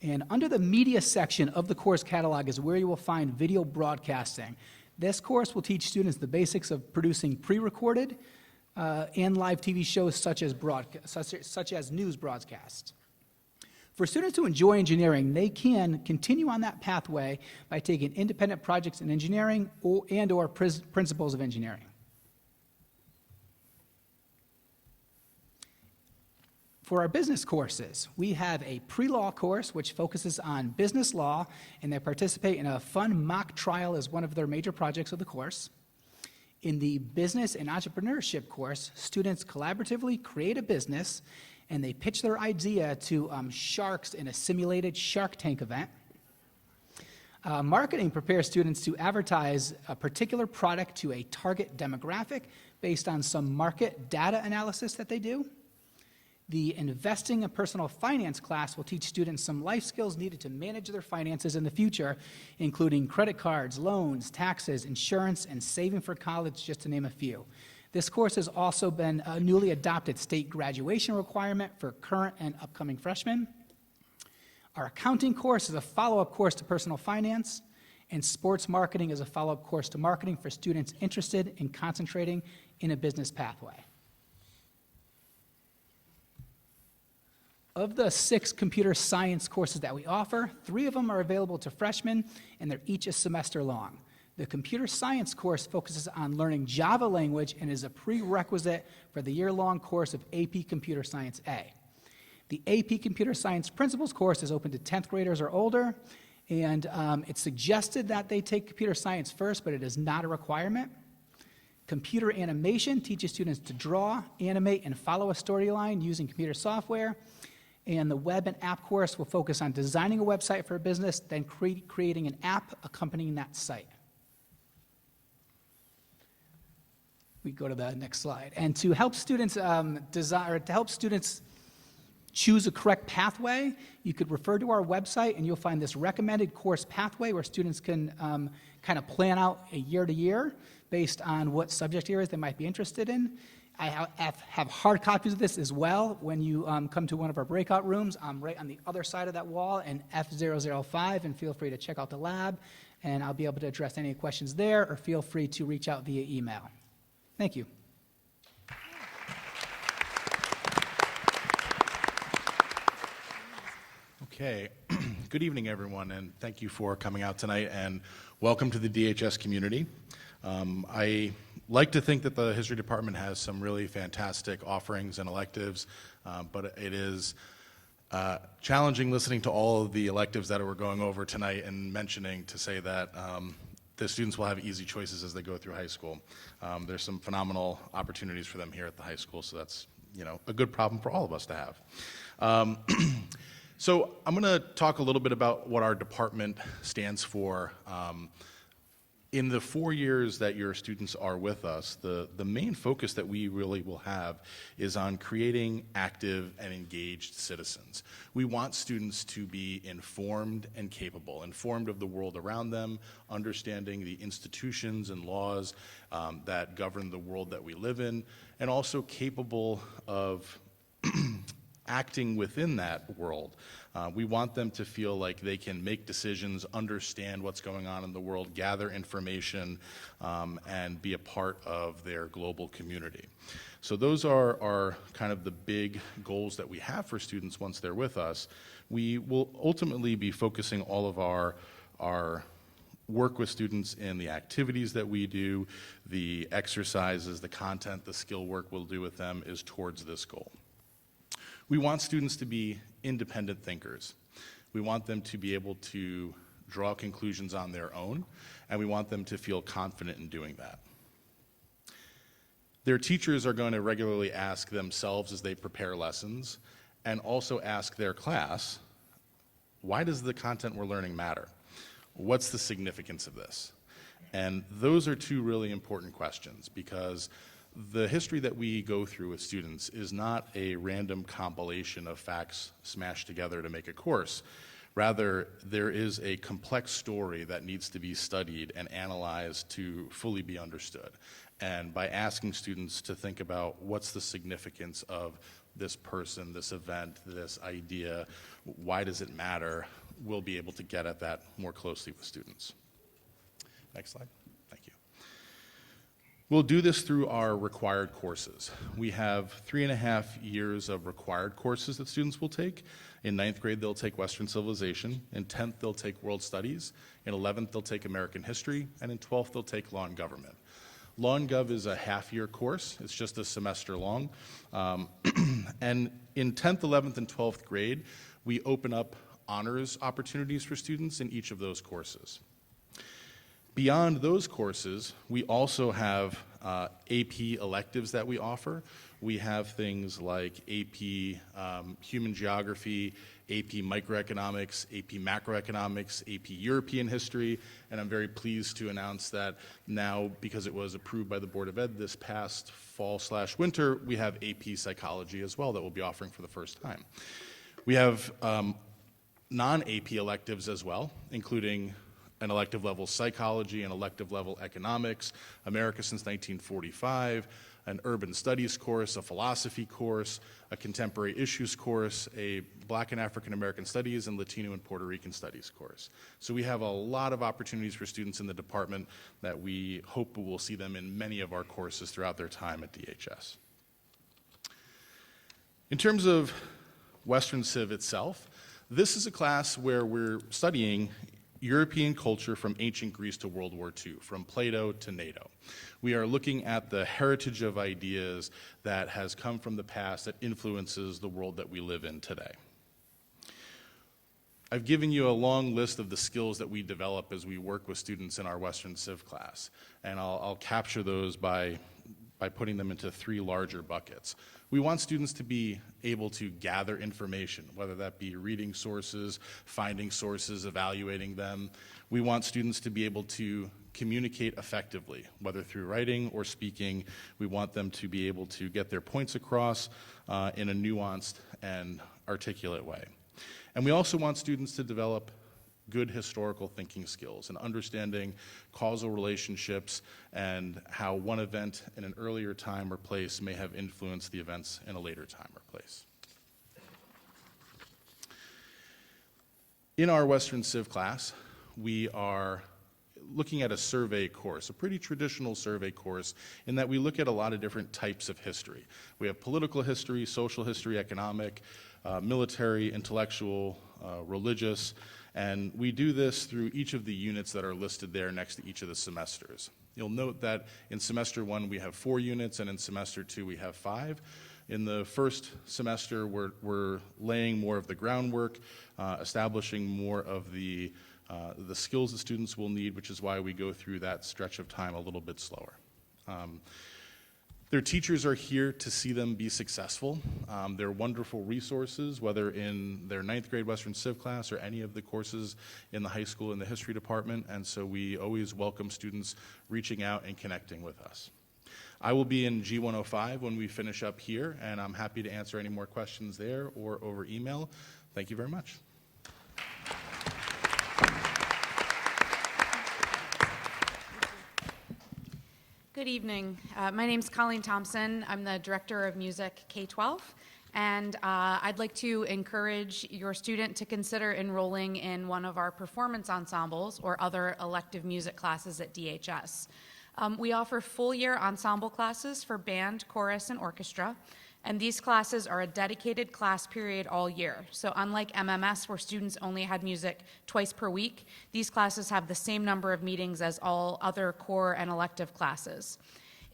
And under the media section of the course catalog is where you will find video broadcasting. This course will teach students the basics of producing pre-recorded and live TV shows such as news broadcasts. For students who enjoy engineering, they can continue on that pathway by taking independent projects in engineering or principles of engineering. For our business courses, we have a pre-law course which focuses on business law, and they participate in a fun mock trial as one of their major projects of the course. In the business and entrepreneurship course, students collaboratively create a business and they pitch their idea to sharks in a simulated Shark Tank event. Marketing prepares students to advertise a particular product to a target demographic based on some market data analysis that they do. The investing and personal finance class will teach students some life skills needed to manage their finances in the future, including credit cards, loans, taxes, insurance, and saving for college, just to name a few. This course has also been a newly adopted state graduation requirement for current and upcoming freshmen. Our accounting course is a follow-up course to personal finance, and sports marketing is a follow-up course to marketing for students interested in concentrating in a business pathway. Of the 6 computer science courses that we offer, 3 of them are available to freshmen, and they're each a semester long. The computer science course focuses on learning Java language and is a prerequisite for the year-long course of AP Computer Science A. The AP Computer Science Principles course is open to 10th graders or older, and it's suggested that they take computer science first, but it is not a requirement. Computer animation teaches students to draw, animate, and follow a storyline using computer software. And the web and app course will focus on designing a website for a business, then creating an app accompanying that site. We go to the next slide. And to help students choose a correct pathway, you could refer to our website and you'll find this recommended course pathway where students can kind of plan out a year to year based on what subject areas they might be interested in. I have hard copies of this as well when you come to one of our breakout rooms. I'm right on the other side of that wall in F005, and feel free to check out the lab, and I'll be able to address any questions there, or feel free to reach out via email. Thank you. Okay. Good evening, everyone, and thank you for coming out tonight, and welcome to the DHS community. I like to think that the history department has some really fantastic offerings and electives, but it is challenging listening to all of the electives that we're going over tonight and mentioning to say that the students will have easy choices as they go through high school. There's some phenomenal opportunities for them here at the high school, so that's, you know, a good problem for all of us to have. So I'm going to talk a little bit about what our department stands for. In the 4 years that your students are with us, the main focus that we really will have is on creating active and engaged citizens. We want students to be informed and capable, informed of the world around them, understanding the institutions and laws that govern the world that we live in, and also capable of acting within that world. We want them to feel like they can make decisions, understand what's going on in the world, gather information, and be a part of their global community. So those are kind of the big goals that we have for students once they're with us. We will ultimately be focusing all of our work with students in the activities that we do, the exercises, the content, the skill work we'll do with them is towards this goal. We want students to be independent thinkers. We want them to be able to draw conclusions on their own, and we want them to feel confident in doing that. Their teachers are going to regularly ask themselves as they prepare lessons, and also ask their class, why does the content we're learning matter? What's the significance of this? And those are 2 really important questions, because the history that we go through with students is not a random compilation of facts smashed together to make a course. Rather, there is a complex story that needs to be studied and analyzed to fully be understood. And by asking students to think about what's the significance of this person, this event, this idea, why does it matter, we'll be able to get at that more closely with students. Next slide. Thank you. We'll do this through our required courses. We have 3.5 years of required courses that students will take. In 9th grade, they'll take Western Civilization. In 10th, they'll take World Studies. In 11th, they'll take American History. And in 12th, they'll take Law and Government. Law and Gov is a half-year course. It's just a semester long. And in 10th, 11th, and 12th grade, we open up honors opportunities for students in each of those courses. Beyond those courses, we also have AP electives that we offer. We have things like AP Human Geography, AP Microeconomics, AP Macroeconomics, AP European History, and I'm very pleased to announce that now, because it was approved by the Board of Ed this past fall/winter, we have AP Psychology as well that we'll be offering for the first time. We have non-AP electives as well, including an elective level psychology, an elective level economics, America since 1945, an urban studies course, a philosophy course, a contemporary issues course, a Black and African American studies, and Latino and Puerto Rican studies course. So we have a lot of opportunities for students in the department that we hope we'll see them in many of our courses throughout their time at DHS. In terms of Western Civ itself, this is a class where we're studying European culture from ancient Greece to World War II, from Plato to NATO. We are looking at the heritage of ideas that has come from the past that influences the world that we live in today. I've given you a long list of the skills that we develop as we work with students in our Western Civ class, and I'll capture those by putting them into 3 larger buckets. We want students to be able to gather information, whether that be reading sources, finding sources, evaluating them. We want students to be able to communicate effectively, whether through writing or speaking. We want them to be able to get their points across in a nuanced and articulate way. And we also want students to develop good historical thinking skills and understanding causal relationships and how one event in an earlier time or place may have influenced the events in a later time or place. In our Western Civ class, we are looking at a survey course, a pretty traditional survey course, in that we look at a lot of different types of history. We have political history, social history, economic, military, intellectual, religious, and we do this through each of the units that are listed there next to each of the semesters. You'll note that in semester 1 we have 4 units, and in semester 2 we have 5. In the first semester, we're laying more of the groundwork, establishing more of the skills that students will need, which is why we go through that stretch of time a little bit slower. Their teachers are here to see them be successful. They're wonderful resources, whether in their 9th grade Western Civ class or any of the courses in the high school in the history department, and so we always welcome students reaching out and connecting with us. I will be in G105 when we finish up here, and I'm happy to answer any more questions there or over email. Thank you very much. Good evening. My name is Colleen Thompson. I'm the Director of Music K-12, and I'd like to encourage your student to consider enrolling in one of our performance ensembles or other elective music classes at DHS. We offer full-year ensemble classes for band, chorus, and orchestra, and these classes are a dedicated class period all year. So unlike MMS, where students only had music twice per week, these classes have the same number of meetings as all other core and elective classes.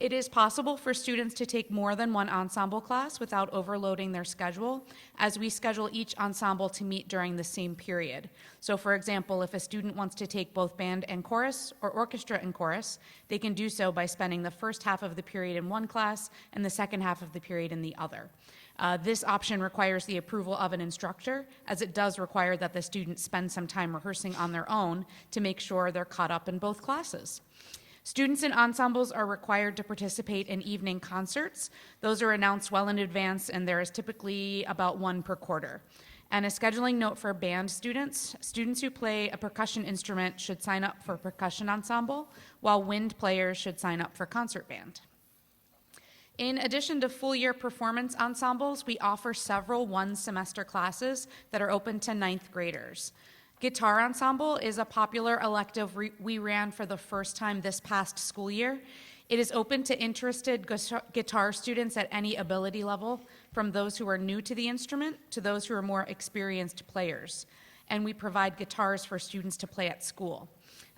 It is possible for students to take more than one ensemble class without overloading their schedule, as we schedule each ensemble to meet during the same period. So for example, if a student wants to take both band and chorus or orchestra and chorus, they can do so by spending the first half of the period in one class and the second half of the period in the other. This option requires the approval of an instructor, as it does require that the students spend some time rehearsing on their own to make sure they're caught up in both classes. Students in ensembles are required to participate in evening concerts. Those are announced well in advance, and there is typically about one per quarter. And a scheduling note for band students: students who play a percussion instrument should sign up for percussion ensemble, while wind players should sign up for concert band. In addition to full-year performance ensembles, we offer several one-semester classes that are open to ninth graders. Guitar ensemble is a popular elective we ran for the first time this past school year. It is open to interested guitar students at any ability level, from those who are new to the instrument to those who are more experienced players. And we provide guitars for students to play at school.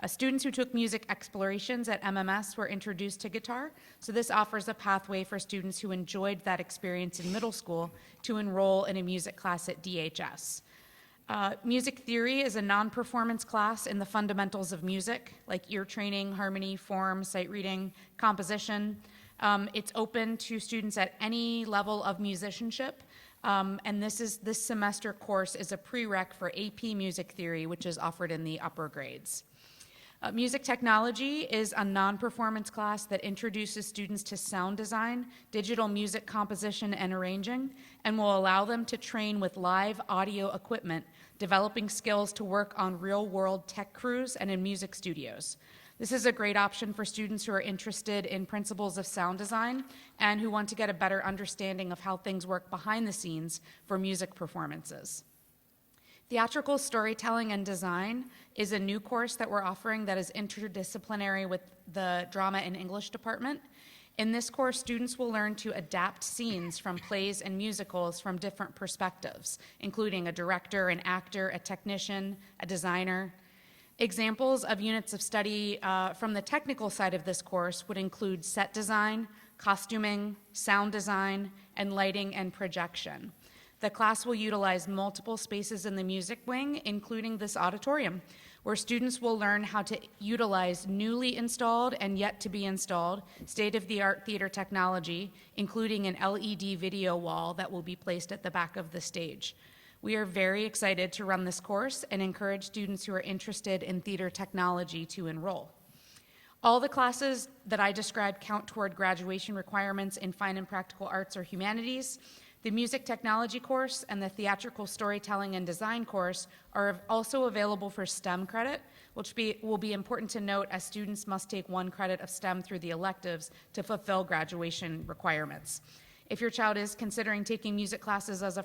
Students who took music explorations at MMS were introduced to guitar, so this offers a pathway for students who enjoyed that experience in middle school to enroll in a music class at DHS. Music theory is a non-performance class in the fundamentals of music, like ear training, harmony, form, sight reading, composition. It's open to students at any level of musicianship, and this semester course is a prereq for AP Music Theory, which is offered in the upper grades. Music technology is a non-performance class that introduces students to sound design, digital music composition and arranging, and will allow them to train with live audio equipment, developing skills to work on real-world tech crews and in music studios. This is a great option for students who are interested in principles of sound design and who want to get a better understanding of how things work behind the scenes for music performances. Theatrical storytelling and design is a new course that we're offering that is interdisciplinary with the Drama and English department. In this course, students will learn to adapt scenes from plays and musicals from different perspectives, including a director, an actor, a technician, a designer. Examples of units of study from the technical side of this course would include set design, costuming, sound design, and lighting and projection. The class will utilize multiple spaces in the music wing, including this auditorium, where students will learn how to utilize newly installed and yet to be installed state-of-the-art theater technology, including an LED video wall that will be placed at the back of the stage. We are very excited to run this course and encourage students who are interested in theater technology to enroll. All the classes that I described count toward graduation requirements in fine and practical arts or humanities. The music technology course and the theatrical storytelling and design course are also available for STEM credit, which will be important to note as students must take 1 credit of STEM through the electives to fulfill graduation requirements. If your child is considering taking music classes as a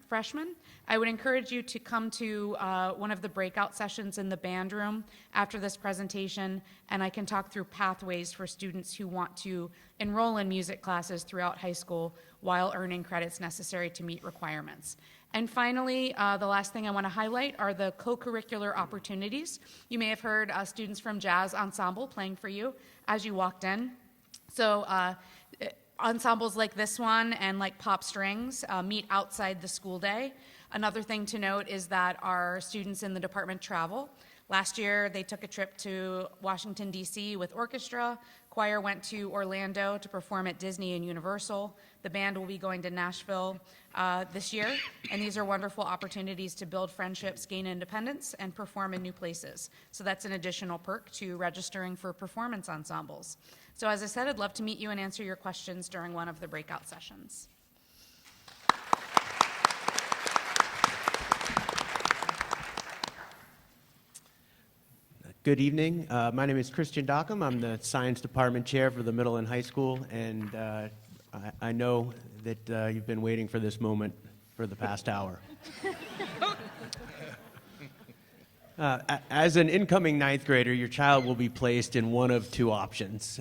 freshman, I would encourage you to come to one of the breakout sessions in the band room after this presentation, and I can talk through pathways for students who want to enroll in music classes throughout high school while earning credits necessary to meet requirements. And finally, the last thing I want to highlight are the co-curricular opportunities. You may have heard students from Jazz Ensemble playing for you as you walked in. So ensembles like this one and like Pop Strings meet outside the school day. Another thing to note is that our students in the department travel. Last year, they took a trip to Washington, D.C. with orchestra. Choir went to Orlando to perform at Disney and Universal. The band will be going to Nashville this year, and these are wonderful opportunities to build friendships, gain independence, and perform in new places. So that's an additional perk to registering for performance ensembles. So as I said, I'd love to meet you and answer your questions during one of the breakout sessions. Good evening. My name is Christian Dockham. I'm the Science Department Chair for the middle and high school, and I know that you've been waiting for this moment for the past hour. As an incoming ninth grader, your child will be placed in one of 2 options.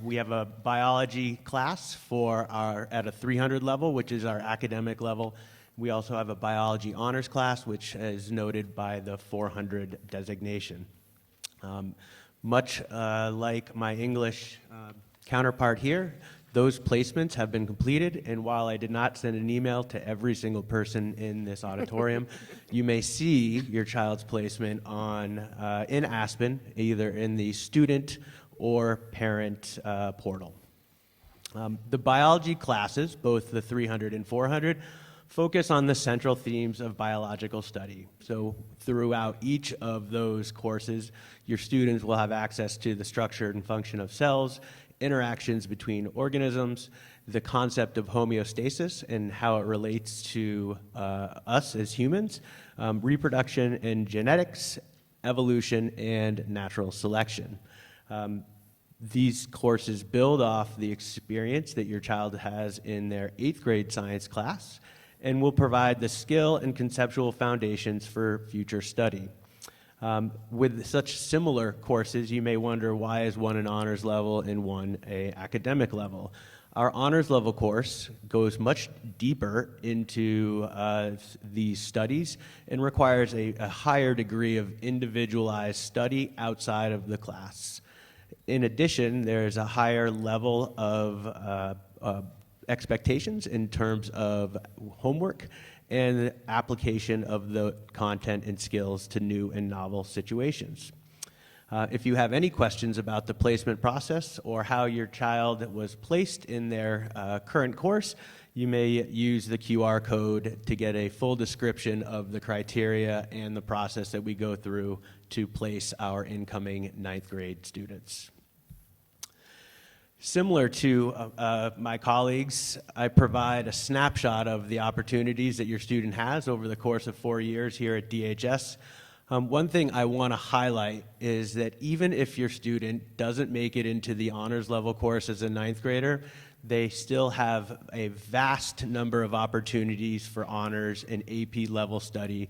We have a biology class at a 300 level, which is our academic level. We also have a biology honors class, which is noted by the 400 designation. Much like my English counterpart here, those placements have been completed, and while I did not send an email to every single person in this auditorium, you may see your child's placement in Aspen, either in the student or parent portal. The biology classes, both the 300 and 400, focus on the central themes of biological study. So throughout each of those courses, your students will have access to the structure and function of cells interactions between organisms, the concept of homeostasis and how it relates to us as humans, reproduction and genetics, evolution, and natural selection. These courses build off the experience that your child has in their 8th grade science class and will provide the skill and conceptual foundations for future study. With such similar courses, you may wonder, why is one an honors level and one an academic level? Our honors level course goes much deeper into these studies and requires a higher degree of individualized study outside of the class. In addition, there's a higher level of expectations in terms of homework and application of the content and skills to new and novel situations. If you have any questions about the placement process or how your child was placed in their current course, you may use the QR code to get a full description of the criteria and the process that we go through to place our incoming 9th grade students. Similar to my colleagues, I provide a snapshot of the opportunities that your student has over the course of 4 years here at DHS. One thing I want to highlight is that even if your student doesn't make it into the honors level course as a 9th grader, they still have a vast number of opportunities for honors and AP level study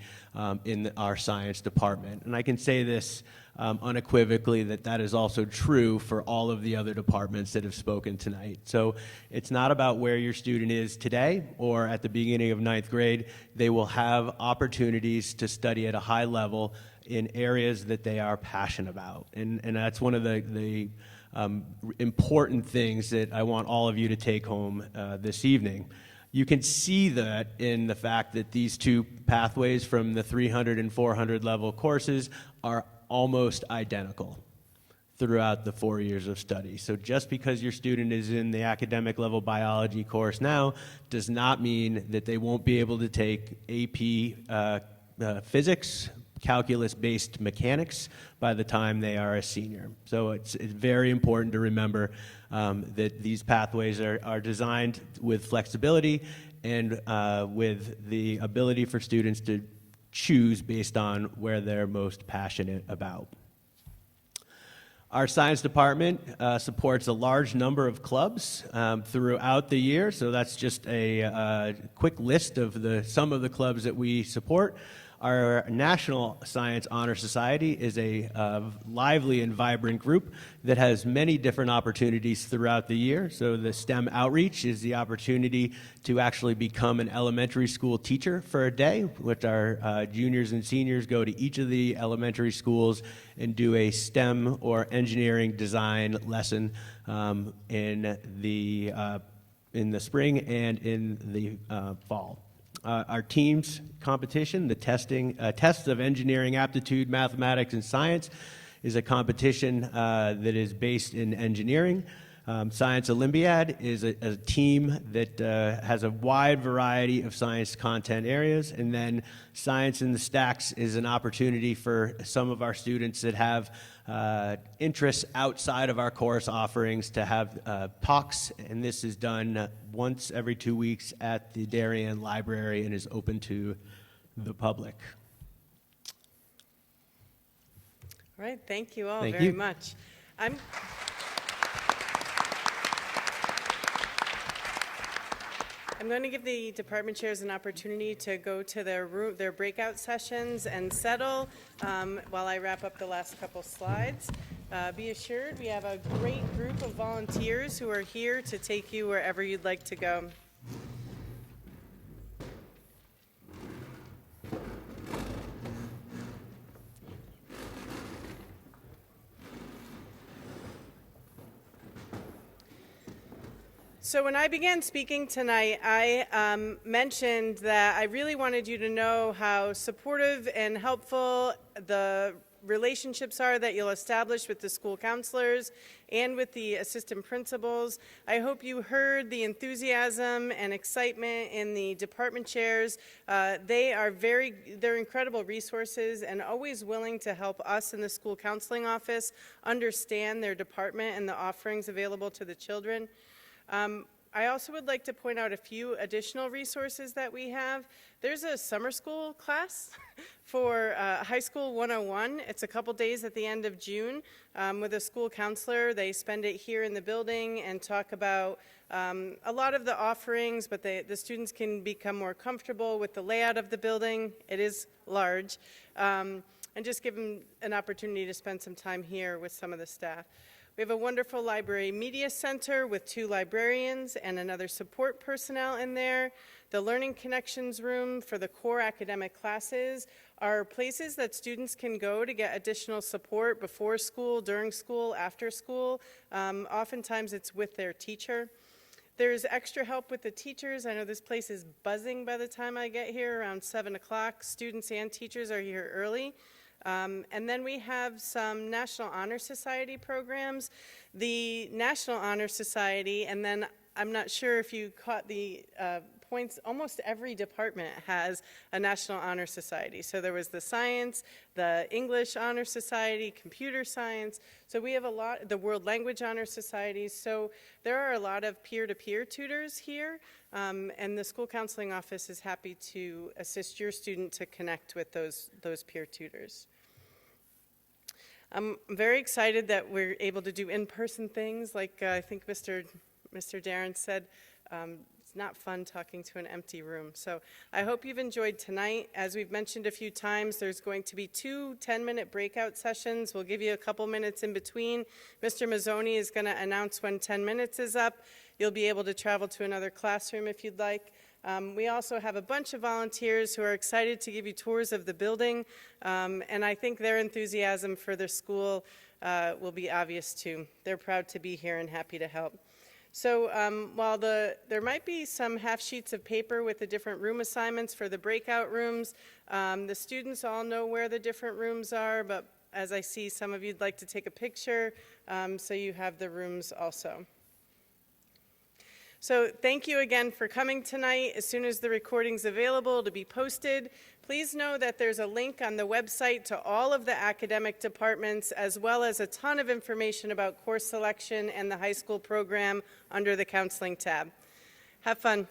in our science department. And I can say this unequivocally, that is also true for all of the other departments that have spoken tonight. So it's not about where your student is today or at the beginning of 9th grade. They will have opportunities to study at a high level in areas that they are passionate about. And that's one of the important things that I want all of you to take home this evening. You can see that in the fact that these two pathways from the 300 and 400 level courses are almost identical throughout the 4 years of study. So just because your student is in the academic level biology course now does not mean that they won't be able to take AP physics, calculus-based mechanics by the time they are a senior. So it's very important to remember that these pathways are designed with flexibility and with the ability for students to choose based on where they're most passionate about. Our science department supports a large number of clubs throughout the year, so that's just a quick list of some of the clubs that we support. Our National Science Honor Society is a lively and vibrant group that has many different opportunities throughout the year. So the STEM outreach is the opportunity to actually become an elementary school teacher for a day, which our juniors and seniors go to each of the elementary schools and do a STEM or engineering design lesson in the spring and in the fall. Our team's competition, the tests of engineering aptitude, mathematics, and science, is a competition that is based in engineering. Science Olympiad is a team that has a wide variety of science content areas. And then Science in the Stacks is an opportunity for some of our students that have interests outside of our course offerings to have talks. And this is done once every 2 weeks at the Darien Library and is open to the public. All right, thank you all Thank very you. much. I'm going to give the department chairs an opportunity to go to their breakout sessions and settle while I wrap up the last couple slides. Be assured we have a great group of volunteers who are here to take you wherever you'd like to go. So when I began speaking tonight, I mentioned that I really wanted you to know how supportive and helpful the relationships are that you'll establish with the school counselors and with the assistant principals. I hope you heard the enthusiasm and excitement in the department chairs. They're incredible resources and always willing to help us in the school counseling office understand their department and the offerings available to the children. I also would like to point out a few additional resources that we have. There's a summer school class for High School 101. It's a couple days at the end of June with a school counselor. They spend it here in the building and talk about a lot of the offerings, but the students can become more comfortable with the layout of the building. It is large. And just give them an opportunity to spend some time here with some of the staff. We have a wonderful library media center with 2 librarians and another support personnel in there. The Learning Connections room for the core academic classes are places that students can go to get additional support before school, during school, after school. Oftentimes it's with their teacher. There's extra help with the teachers. I know this place is buzzing by the time I get here, around 7 o'clock. Students and teachers are here early. And then we have some National Honor Society programs. The National Honor Society, and then I'm not sure if you caught the points, almost every department has a National Honor Society. So there was the science, the English Honor Society, computer science. So we have a lot, the World Language Honor Societies. So there are a lot of peer-to-peer tutors here, and the school counseling office is happy to assist your student to connect with those peer tutors. I'm very excited that we're able to do in-person things, like I think Mr. Darren said. It's not fun talking to an empty room. So I hope you've enjoyed tonight. As we've mentioned a few times, there's going to be 2 10-minute breakout sessions. We'll give you a couple minutes in between. Mr. Mazzoni is going to announce when 10 minutes is up. You'll be able to travel to another classroom if you'd like. We also have a bunch of volunteers who are excited to give you tours of the building, and I think their enthusiasm for their school will be obvious too. They're proud to be here and happy to help. So while there might be some half sheets of paper with the different room assignments for the breakout rooms, the students all know where the different rooms are, but as I see, some of you'd like to take a picture, so you have the rooms also. So thank you again for coming tonight. As soon as the recording's available to be posted, please know that there's a link on the website to all of the academic departments, as well as a ton of information about course selection and the high school program under the counseling tab. Have fun.